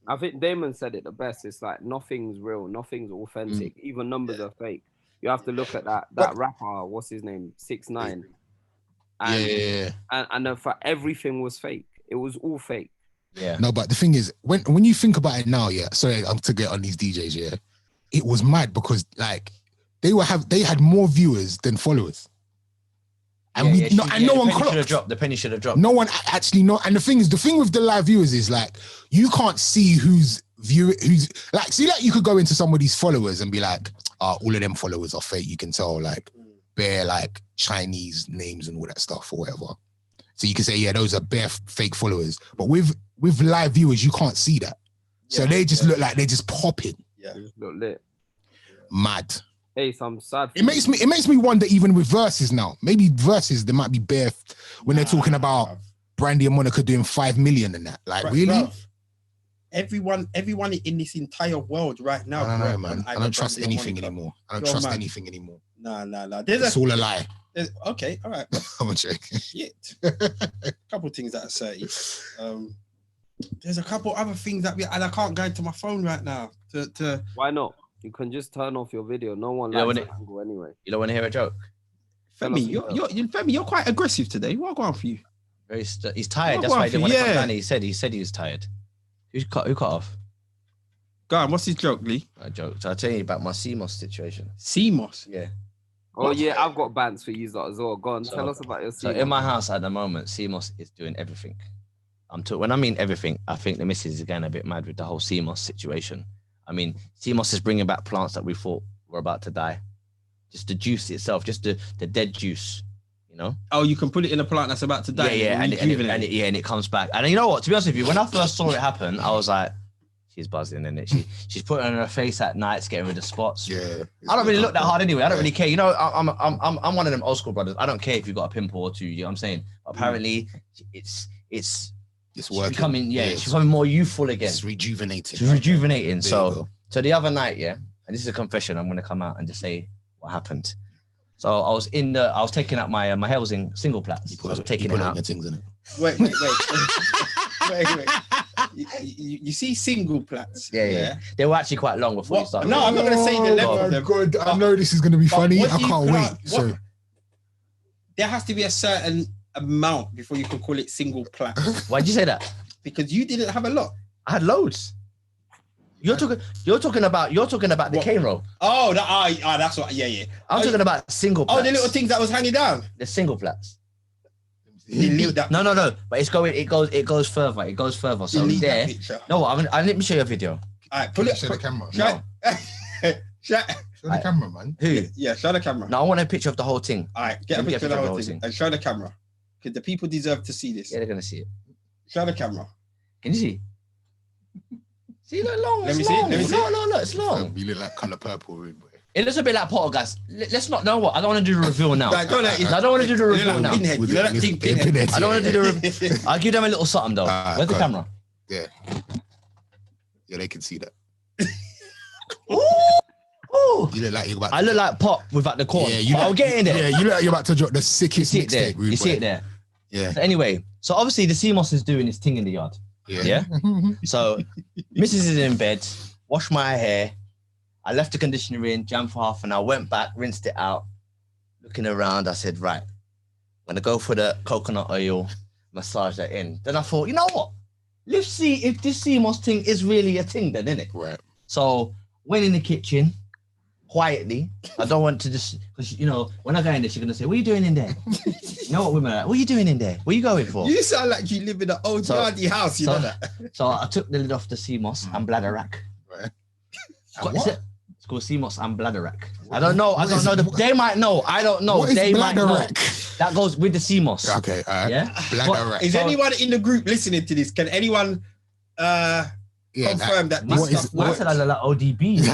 I think Damon said it the best. It's like nothing's real, nothing's authentic. Even numbers are fake. You have to look at that rapper. What's his name? 6ix9ine. And for everything was fake. It was all fake. Yeah. No, but the thing is, when you think about it now, sorry, I'm to get on these DJs, it was mad because like they had more viewers than followers. And no one clocked. The penny should have dropped. No one actually know. And the thing with the live viewers is like you can't see who's like, see, like you could go into somebody's followers and be like, all of them followers are fake. You can tell like bare like Chinese names and all that stuff or whatever. So you can say, those are bare fake followers. But with live viewers, you can't see that. So they just look like they're just popping. Yeah, just look lit. Mad. Hey, I'm sad. It makes me wonder even with verses now. Maybe verses there might be bare when they're talking about Brandy and Monica doing 5 million and that. Like really? Bruv. Everyone in this entire world right now. I don't know, man. I don't trust anything anymore. Anything anymore. Nah. It's all a lie. Okay, all right. I'm joking. Shit. Couple things that are 30. There's a couple other things and I can't go into my phone right now. Why not? You can just turn off your video. No one likes the angle anyway. You don't want to hear a joke? Femi, you're quite aggressive today. What's going on for you? He's tired. That's why he didn't want to come down. He said he was tired. Who cut off? Go on, what's his joke, Lee? A joke. So I'll tell you about my CMOS situation. CMOS? Yeah. Oh, yeah, I've got bands for you as well. Go on, tell us about your CMOS. So in my house at the moment, CMOS is doing everything. When I mean everything, I think the missus is getting a bit mad with the whole CMOS situation. I mean, CMOS is bringing back plants that we thought were about to die. Just the juice itself, just the dead juice, you know? Oh, you can put it in a plant that's about to die. Yeah, and it comes back. And you know what? To be honest with you, when I first saw it happen, I was like, She's buzzing, and she's putting on her face at nights, getting rid of spots. Yeah. I don't really look that hard anyway. I don't really care. You know, I'm one of them old school brothers. I don't care if you've got a pimple or two. You know what I'm saying? Apparently, it's working. Becoming she's becoming more youthful again. It's rejuvenating. She's rejuvenating. So the other night, and this is a confession. I'm gonna come out and just say what happened. So I was taking out my housing single plats. I was taking it out. Things in it. Wait. You see single plats. Yeah. They were actually quite long before you started. No, I'm not going to say the level of them. God, I know this is going to be funny. I can't wait. So there has to be a certain amount before you can call it single plat. Why'd you say that? Because you didn't have a lot. I had loads. You're talking about the cane roll. Oh, that's what. Yeah. I'm talking about single plats. Oh, the little things that was hanging down. The single plats. No. But it goes further. It goes further. So there. No, let me show you a video. All right, pull it. Show the camera. Show the camera, man. Who? Yeah, show the camera. No, I want a picture of the whole thing. All right, get a picture of the whole thing and show the camera. Because the people deserve to see this. Yeah, they're gonna see it. Show the camera. Can you see? See, look long. Let me see. Look, it's long. You look like colour purple, rude boy. It looks a bit like Poltergeist. Let's not know what. I don't want to do the reveal now. I don't want to do the reveal now. I don't want to do the reveal. I'll give them a little something though. Where's the camera? Yeah, they can see that. Ooh. You look like you're about. I look like Pop without the corn. Yeah, I'll get in there. Yeah, you look like you're about to drop the sickest mixtape. You see it there. Yeah. So anyway, so obviously the CMOS is doing his thing in the yard. Yeah. So Mrs. is in bed, washed my hair. I left the conditioner in, jammed for half an hour, went back, rinsed it out. Looking around, I said, right, I'm going to go for the coconut oil, massage that in. Then I thought, you know what? Let's see if this CMOS thing is really a thing then, innit? Right. So went in the kitchen, quietly. I don't want to just, because, you know, when I go in there, she's going to say, what are you doing in there? You know what women are like, what are you doing in there? What are you going for? You sound like you live in an old yardy house, you know that? So I took the lid off the CMOS and bladder rack. Right. It's called CMOS and bladder rack. I don't know. They might know. I don't know. They might know. Rack? That goes with the CMOS. Okay. Yeah. Bladder rack. Is anyone in the group listening to this? Can anyone confirm that this stuff works? I said I look like ODB.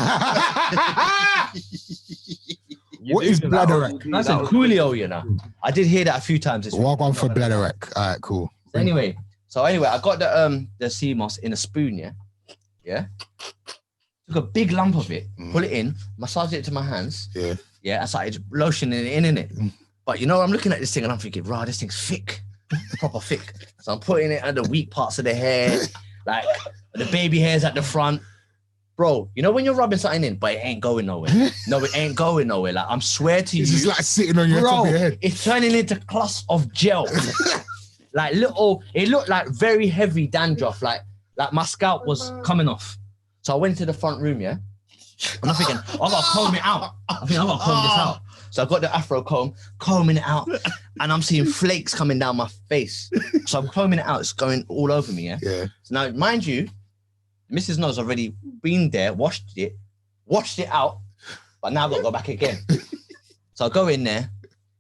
What is bladder rack? That's a coolio, you know. I did hear that a few times. Walk on for bladder rack. All right, cool. So anyway, I got the CMOS in a spoon, yeah. Took a big lump of it, pull it in, massage it to my hands. Yeah. I started lotioning it in it. But you know, I'm looking at this thing and I'm thinking, rah, this thing's thick, proper thick. So I'm putting it under the weak parts of the hair, like the baby hairs at the front. Bro, you know when you're rubbing something in, but it ain't going nowhere. No, it ain't going nowhere. Like, I'm swear to you. It's just like sitting on your top of your head. It's turning into clumps of gel. Like it looked like very heavy dandruff. Like my scalp was coming off. So I went to the front room, and I'm thinking, I gotta comb it out. I think I gotta comb this out. So I got the Afro comb, combing it out, and I'm seeing flakes coming down my face. So I'm combing it out, it's going all over me, yeah? So now, mind you, Mrs. No's already been there, washed it out, but now I've got to go back again. So I go in there,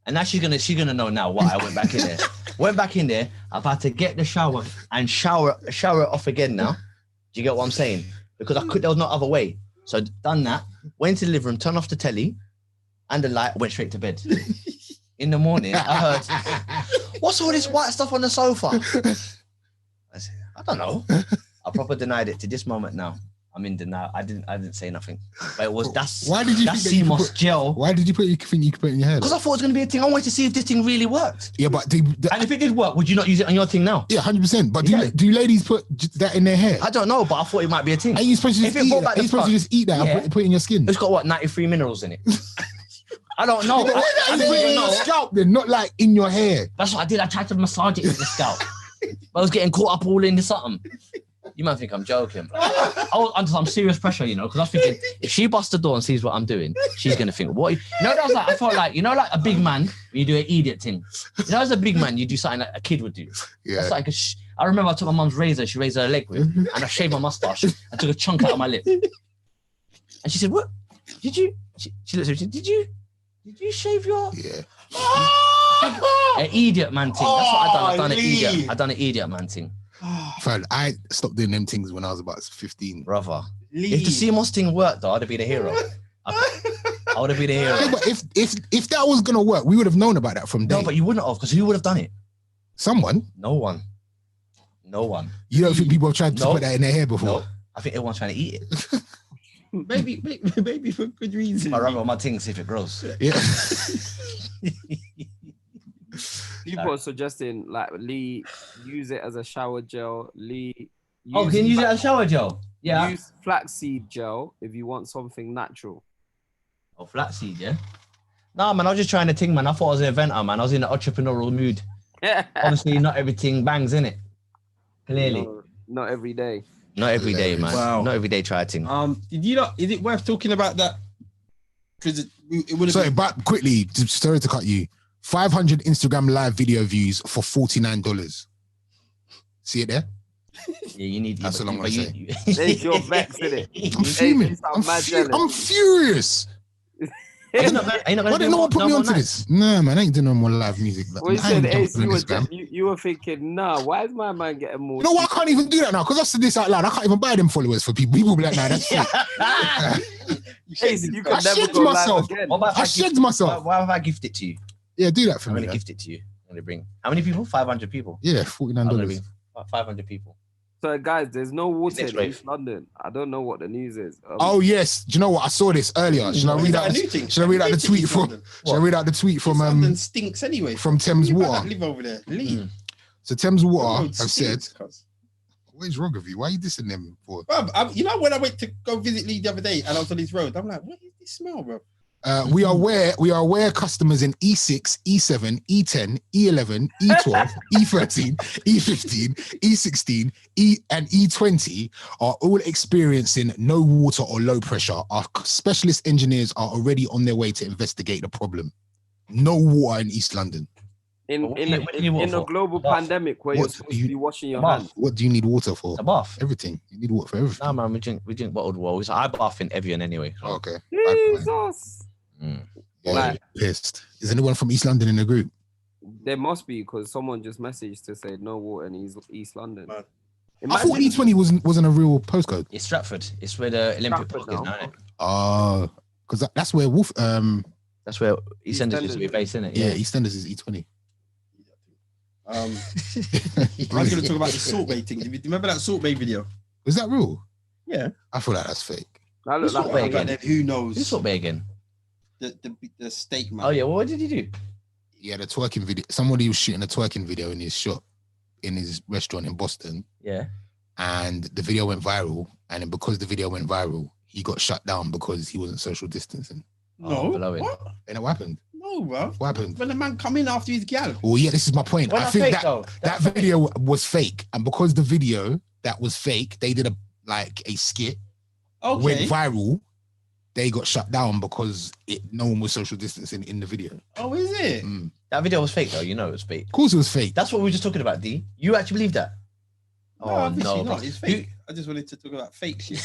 and now she's gonna know now why I went back in there. Went back in there, I've had to get the shower and shower it off again now. Do you get what I'm saying? Because there was no other way. So done that, went to the living room, turned off the telly and the light, went straight to bed. In the morning, I heard, what's all this white stuff on the sofa? I said, I don't know. I proper denied it to this moment now. I'm in denial. I didn't say nothing. But it was why did you that CMOS gel. Why did you think you could put it in your hair? Because I thought it was gonna be a thing. I wanted to see if this thing really worked. Yeah, but and if it did work, would you not use it on your thing now? Yeah, 100%. But do ladies put that in their hair? I don't know, but I thought it might be a thing. Are you supposed to just eat that? Are you supposed to just eat that and put it in your skin? It's got what, 93 minerals in it. I don't know. I don't even know. Scalp, they're not like in your hair. That's what I did. I tried to massage it with the scalp. But I was getting caught up all into something. You might think I'm joking. I was under some serious pressure, you know, because I was thinking, if she busts the door and sees what I'm doing, she's going to think, what? You know, that was like, I felt like, you know, like a big man, when you do an idiot thing. You know, as a big man, you do something like a kid would do. Yeah. That's like I remember I took my mum's razor, she raised her leg with, and I shaved my mustache. I took a chunk out of my lip. And she said, what? Did you? She looked at me, did you shave your? Yeah. An idiot man thing. That's what I done. I done an idiot man thing. Fam, I stopped doing them things when I was about 15. Brother. If the CMOS thing worked, though, I'd have been a hero. I would have been a hero. Yeah, but if that was gonna work, we would have known about that from day. No, but you wouldn't have, because who would have done it? Someone. No one. You don't think people have tried to put that in their hair before? No. I think everyone's trying to eat it. maybe for good reason. I'd rather on my thing see if it grows. Yeah. People are suggesting like Lee use it as a shower gel. Lee. Can you use it as shower gel? Yeah. Use flaxseed gel if you want something natural. Oh, flaxseed, yeah. Nah, man, I was just trying to think, man. I thought I was an inventor, man. I was in an entrepreneurial mood. Obviously, not everything bangs, innit? Clearly. No, not every day. Not every day, man. Wow. Not every day try a thing. Did you not? Is it worth talking about that? Because it would have. Sorry, but quickly, sorry to cut you. 500 Instagram live video views for $49. See it there? Yeah, you need. That's what I'm gonna say. There's your vex, innit? I'm fuming. I'm furious. I didn't know what put me onto this. Nah, man, I ain't doing no more live music. Well, you said, Ace, you were thinking, nah, why is my man getting more? You know what? I can't even do that now because I said this out loud. I can't even buy them followers for people. People be like, nah, that's fake. Ace, you can I never shagged go myself. live again. I shagged myself. Why have I gift it to you? Yeah, do that for I'm me. gonna gift it to you. I'm gonna bring how many people? 500 people. Yeah, I'm gonna $49. bring 500 people. So, guys, there's no water Next in wave. East London. I don't know what the news is. Oh yes, do you know what? I saw this earlier. Should I read out? Should I read out the tweet from? Should I read out the tweet from? London stinks anyway. From Thames Water. I live over there. Leave. So Thames Water The road have said, stinks, cuz. "What is wrong with you? Why are you dissing them for?" Bruv, you know when I went to go visit Lee the other day and I was on his road, I'm like, what is this smell, bro? We are aware customers in E6, E7, E10, E11, E12, E13, E15, E16, and E20 are all experiencing no water or low pressure. Our specialist engineers are already on their way to investigate the problem. No water in East London. In a global pandemic where you're supposed to be washing your hands. What do you need water for? A bath. Everything. You need water for everything. No, man, we drink bottled water. I bath in Evian anyway. So. Okay. Jesus. Yeah, Like- pissed. Is anyone from East London in the group? There must be because someone just messaged to say no water in East London. Man. I thought E20 wasn't a real postcode. It's Stratford. It's where the Olympic Stratford Park is now. now, isn't it? Oh, because that's where Wolf. That's where EastEnders used to be based, isn't it? Yeah, EastEnders is E20. I was going to talk about the Salt Bay thing. Do you remember that Salt Bay video? Is that real? Yeah. I feel like that's fake. That looks Salt like Bay again. Then who knows? Who's Salt Bay again? The steak man. Oh yeah, well, what did he do? Yeah, the twerking video. Somebody was shooting a twerking video in his shop in his restaurant in Boston, Yeah. and the video went viral. And then because the video went viral, he got shut down because he wasn't social distancing. No. below it. What? And what happened? No, bro. What happened? When the man come in after his gal. Well, yeah, this is my point. Well, I that's think fake, that though. that That's fake. video was fake, and because the video that was fake, they did a skit, went Okay. viral. They got shut down because no one was social distancing in the video. Oh, is it? That video was fake, though. You know it was fake. Of course, it was fake. That's what we were just talking about, D. You actually believe that? No, obviously bro. not. It's fake. I just wanted to talk about fake shit.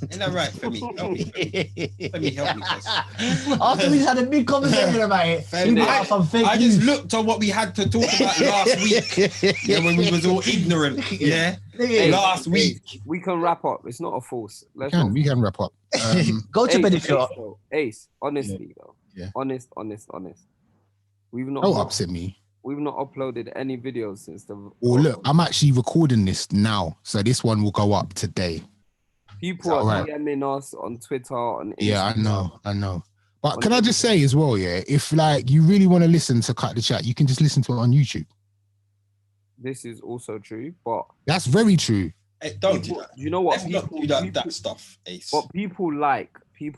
Ain't that right, Femi? Help me. Femi, help me, cuz. After we had a big conversation about it, Femi, you brought up some fake I just news. looked on what we had to talk about last week. Yeah, when we was all ignorant. Yeah. Last week. We can wrap up. It's not a force. We can wrap up. Go to bed if you're. Ace, honestly though. Yeah. Honest. We've not Don't upset me. We've not uploaded any videos since the. Well, look, I'm actually recording this now, so this one will go up today. People are right? DMing us on Twitter, on Instagram. Yeah, I know. But can I just say as well, yeah, if like you really want to listen to Cut the Chat, you can just listen to it on YouTube. This is also true, but That's very true. Hey, don't do people, that. you know what? Let's not do that stuff, Ace. But people like It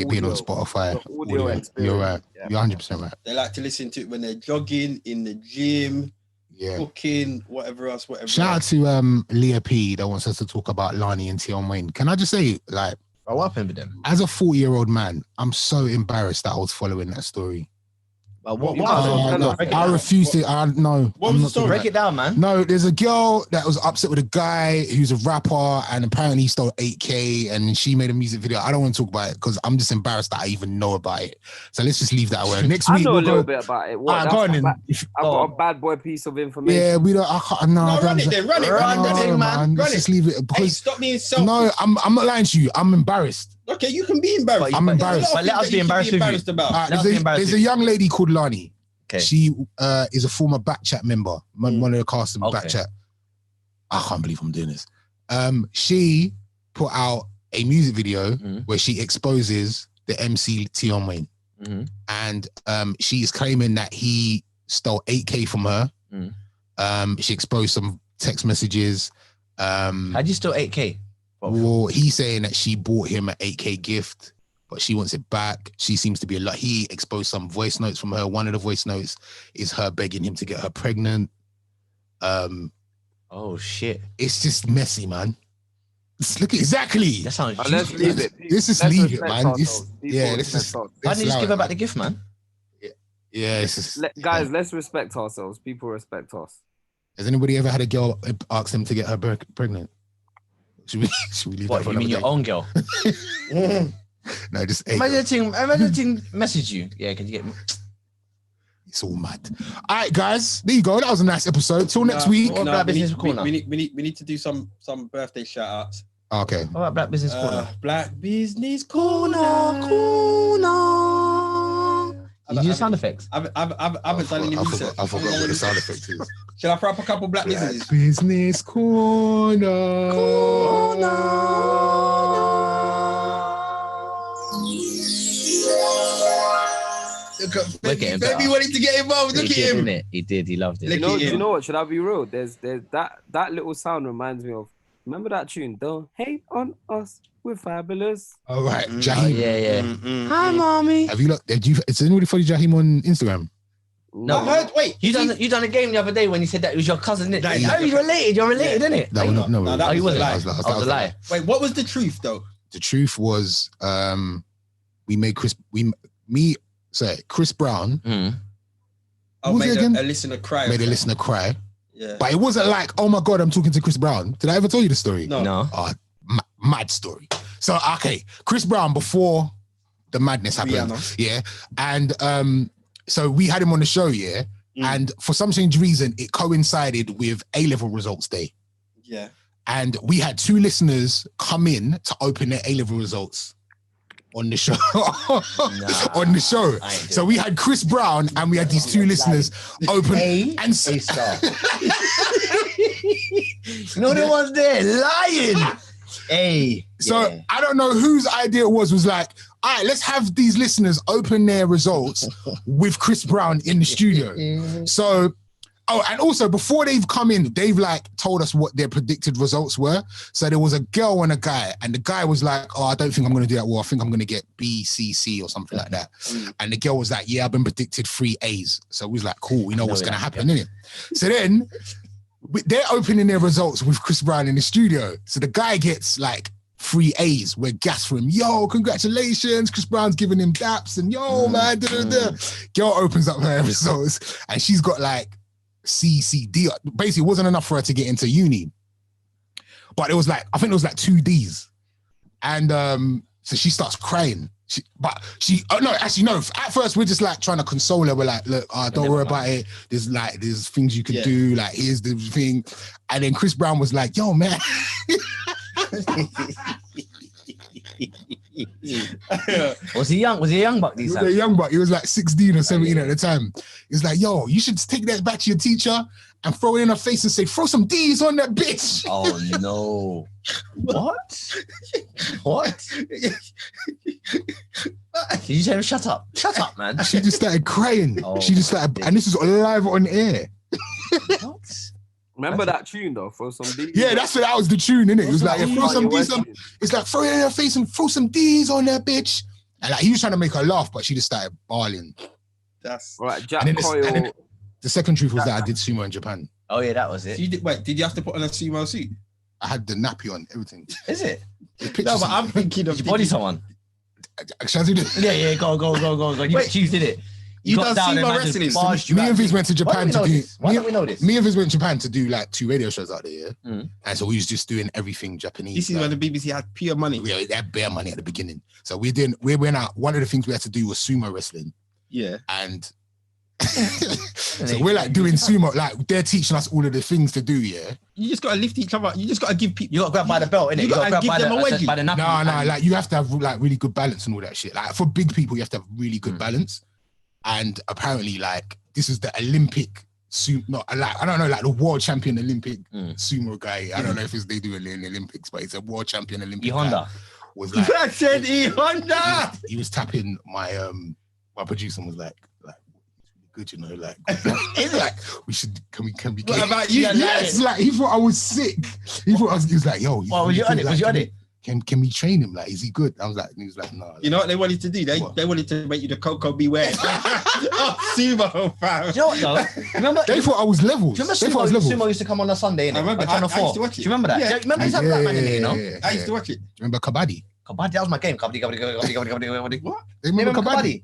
being on audio, Spotify. the audio experience. You're right. Yeah. You're 100% right. They like to listen to it when they're jogging, in the gym, Yeah. cooking, whatever else. Shout out to Leah P that wants us to talk about Lani and Tion Wayne. Can I just say, like, What happened with them? as a 40-year-old man, I'm so embarrassed that I was following that story. I refuse to. No. What was the story? Break it down, man. No, there's a girl that was upset with a guy who's a rapper, and apparently he stole 8K, and she made a music video. I don't want to talk about it because I'm just embarrassed that I even know about it. So let's just leave that away. Next week, I know a little bit about it. What? Go on then. I've got a bad boy piece of information. Yeah, we don't. I can't. No, run it then. Run it, man. Let's just leave it. Hey, stop being selfish. No, I'm not lying to you. I'm embarrassed. Okay, you can be embarrassed. I'm embarrassed. But let us be embarrassed with you. About. There's a young lady called Lani. Okay. She is a former Backchat member, one of the cast of Backchat. I can't believe I'm doing this. She put out a music video where she exposes the MC Tion Wayne. And she is claiming that he stole 8K from her. She exposed some text messages. How'd you steal 8K? Well, he's saying that she bought him an 8K gift, but she wants it back. She seems to be he exposed some voice notes from her. One of the voice notes is her begging him to get her pregnant. Oh shit. It's just messy, man. Look, exactly. That sounds let's leave it. Let's just leave it, man. This is. Why didn't you just give her back the gift, man? Yeah, it's just, guys, let's respect ourselves. People respect us. Has anybody ever had a girl ask them to get her pregnant? Should we leave What, that for you mean your day? own girl? No, just Imagine the thing message you. Yeah, can you get me? It's all mad. All right, guys. There you go. That was a nice episode. Till next week. What about Business Corner? We need to do some birthday shout outs. Okay. What about Black Business Corner? Black Business Corner. You do sound effects. I haven't done any research. I forgot what the sound effect is. Shall I throw up a couple black businesses? Business Corner. Look at baby wanted to get involved. Look at him. He did. He loved it. You know what? Should I be real? There's that little sound reminds me of. Remember that tune? Don't hate on us. We're fabulous. All right, Jaheim. Yeah. Hi, mommy. Have you looked? Is anybody follow Jaheim on Instagram? No, I heard. Wait, you done a game the other day when you said that it was your cousin. You're related. You're related, isn't it? No, that was a lie. That was a lie. Wait, what was the truth though? The truth was, we made Chris Brown. Made a listener cry. Made a listener cry. Yeah. But it wasn't like, oh my God, I'm talking to Chris Brown. Did I ever tell you the story? No. Mad story. So, okay, Chris Brown before the madness happened. Rihanna. Yeah. And so we had him on the show, yeah. And for some strange reason, it coincided with A-level results day. Yeah. And we had 2 listeners come in to open their A-level results on the show. On the show. So we had Chris Brown and we had these 2 listeners open and A-star. No, there was there lying. So I don't know whose idea it was like, all right, let's have these listeners open their results with Chris Brown in the studio. So, and also before they've come in, they've like told us what their predicted results were. So there was a girl and a guy, and the guy was like, oh, I don't think I'm going to do that well. I think I'm going to get B, C, C or something like that. And the girl was like, yeah, I've been predicted 3 A's. So we was like, cool, we know what's going to happen, innit? So then they're opening their results with Chris Brown in the studio. So the guy gets like 3 A's. We're gassed for him. Yo, congratulations. Chris Brown's giving him daps and yo, man. Girl opens up her results and she's got like C, C, D. Basically, it wasn't enough for her to get into uni. But it was like, I think it was like 2 D's. And so she starts crying. At first we're just like trying to console her. We're like, look, don't worry about it. There's things you can do. Like, here's the thing. And then Chris Brown was like, yo, man. Was he young? Was he a young buck? He was a young buck. He was like 16 or 17 at the time. He was like, yo, you should take that back to your teacher and throw it in her face and say, throw some D's on that bitch. Oh, no. What? Did you tell him, shut up? Shut up, man. She just started crying. She just started, and this is live on air. What? Remember that tune though? Throw some D's. Yeah, that was the tune, innit? It was like, throw some D's on. It's like, throw it in her face and throw some D's on that bitch. And like, he was trying to make her laugh, but she just started bawling. That's right. Jack Coyle. And then the second truth was that I did sumo in Japan. Oh yeah, that was it. So did you have to put on a sumo suit? I had the nappy on, everything. Is it? No, but I'm thinking of... Did you body someone? Shall I do this? Yeah, go. You choose, did it? You got done down and sumo man just wrestling. barged you Me out. and Viz went to Japan to do. Why don't we know this? Me and Viz went to Japan to do like 2 radio shows out there, yeah? Mm. And so we was just doing everything Japanese. This is like, when the BBC had pure money. we had bare money at the beginning. So we went out. One of the things we had to do was sumo wrestling. Yeah. And so we're like doing sumo, like they're teaching us all of the things to do, yeah? You just got to lift each other. You just got to give people. You got to grab by the belt, innit? You got to give them a wedgie. by the napkin. No, like you have to have like really good balance and all that shit. Like for big people, you have to have really good balance. And apparently, like this is the Olympic sumo, not like I don't know, like the world champion Olympic sumo guy. I don't know if they do it in the Olympics, but it's a world champion Olympic. Honda. Was like I said Honda. He was tapping my producer was like good, you know, like he's like we should can we What about you? Yes, like he thought I was sick. He was like, yo, Well, was you on it? Was you on it? Can we train him? Like, is he good? I was like, and he was like, no. Like, you know what they wanted to do? They wanted to make you the Coco Beware. Sumo, fam. Do you know what though? Remember? They thought I was levels. Do you remember they thought I was levels. Sumo used to come on a Sunday, innit? I remember. On Channel 4. I used to watch it. Do you remember that? Yeah. Do you remember that black man in it, you know? I used to watch it. Do you remember Kabaddi? Kabaddi, that was my game. Kabaddi. What? They remember Kabaddi?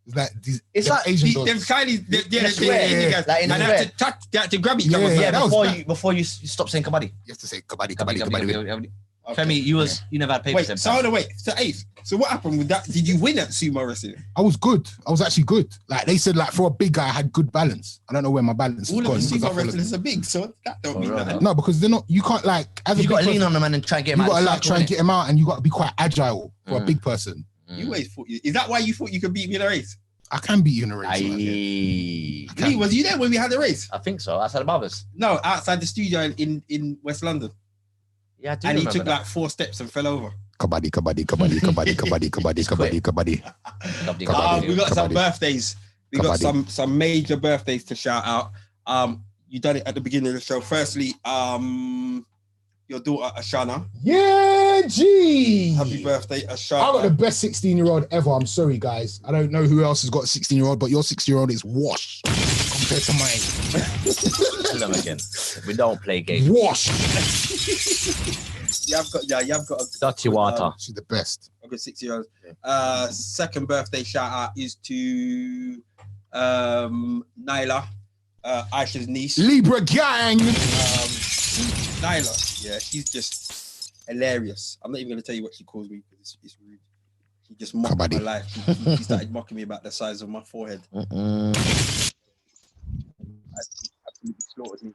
It's like these It's like Asian Them dogs. Chinese, Yeah, guys, like in and the they red. had to touch, they had to grab each other. Yeah, Yeah, that was before you stop saying Kabaddi. You have to say Kabaddi. Okay. Femi, you never had papers. Wait, so hold on, wait. So Ace, so what happened with that? Did you win at sumo wrestling? I was good. I was actually good. Like they said, like for a big guy, I had good balance. I don't know where my balance is All of gone. the because I sumo feel wrestlers are big, so that don't mean right. nothing. No, because they're not. You can't like. As a You big got to lean person, on them and try and get you him out. got to of the like try and circle, get him out, and you got to be quite agile for a Mm. big person. You always thought is that why you thought you could beat me in a race? I can beat you in a race. man, yeah. innit? Lee, was you there when we had the race? I think so. Outside of Barbers. No, outside the studio in West London. Yeah, I do And he remember took that. like 4 steps and fell over. Kabaddi. We got some Kabaddi. birthdays. We got Kabaddi. some major birthdays to shout out. You done it at the beginning of the show. Firstly, your daughter Ashana. Yeah, G. Happy birthday, I got the Ashana. best 16-year-old ever. I'm sorry, guys. I don't know who else has got a 16-year-old, but your 16-year-old is washed compared to mine. Tell them again. We don't play games. Washed. You have got a Dirty water. She's the best. a good 6-year-old. Second birthday shout out is to Nyla, Aisha's niece. Libra gang. Nyla, yeah, she's just hilarious. I'm not even gonna tell you what she calls me because it's rude. She just mocked my Kabaddi. life. She started mocking me about the size of my forehead. Absolutely slaughtered me.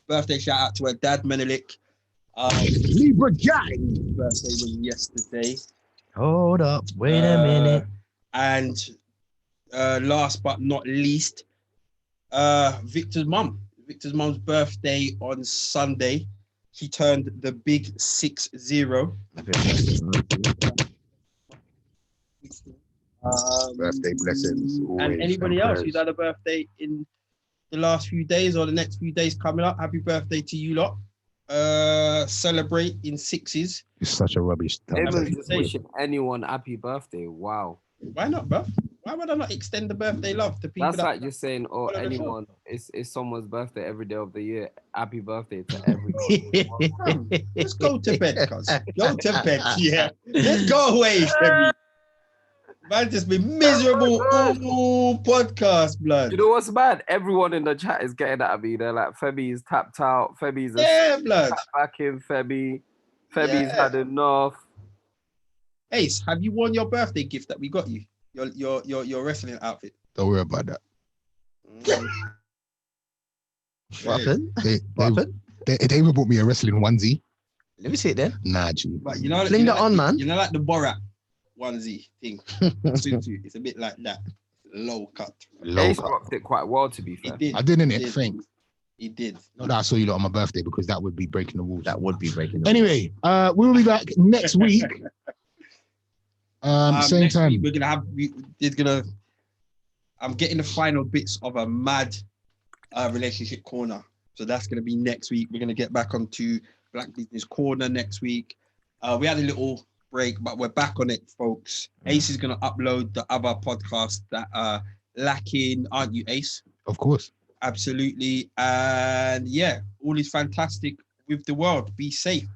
Birthday shout out to her dad, Menelik. Libra gang. His birthday was yesterday. Hold up. Wait a minute. And last but not least, Victor's mum. Victor's mum's birthday on Sunday. She turned the big 60. Birthday blessings. And always, anybody and else prayers. who's had a birthday in the last few days or the next few days coming up, happy birthday to you lot. Celebrate in 6s. It's such a rubbish time. Ever just wishing anyone happy birthday. Wow. Why not, bruv? Why would I not extend the birthday love to people? That's like just saying, oh, What are the anyone, it's someone's birthday every day of the year. Happy birthday to everyone. Fam, let's go to bed, cuz. Go to bed, yeah. Let's go away, Femi. Man, just been miserable all podcast, blood. You know what's bad? Everyone in the chat is getting at me. They're like, Femi's tapped out. Femi's Yeah, blood. back in Femi. Femi's Yeah. had enough. Ace, have you worn your birthday gift that we got you? Your wrestling outfit. Don't worry about that. What happened? They even bought me a wrestling onesie. Let me see it then. Nah, G. But you know, Fling that on, man. You know, like the Borat onesie thing. Swimsuit. It's a bit like that. Low cut. Ace rocked it quite well, to be He fair. did. I didn't He it. did. Thanks. He did. Not that I saw you lot on my birthday because that would be breaking the rules. That would be breaking the Anyway, we'll be back next week. Same Next time. week we're gonna have. I'm getting the final bits of a mad relationship corner. So that's gonna be next week. We're gonna get back onto Black Business Corner next week. We had a little break, but we're back on it, folks. Ace is gonna upload the other podcasts that are lacking, aren't you, Ace? Of course. Absolutely. And yeah, all is fantastic with the world. Be safe.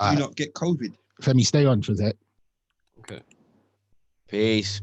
Do not get COVID. Femi, stay on for that. Okay. Peace.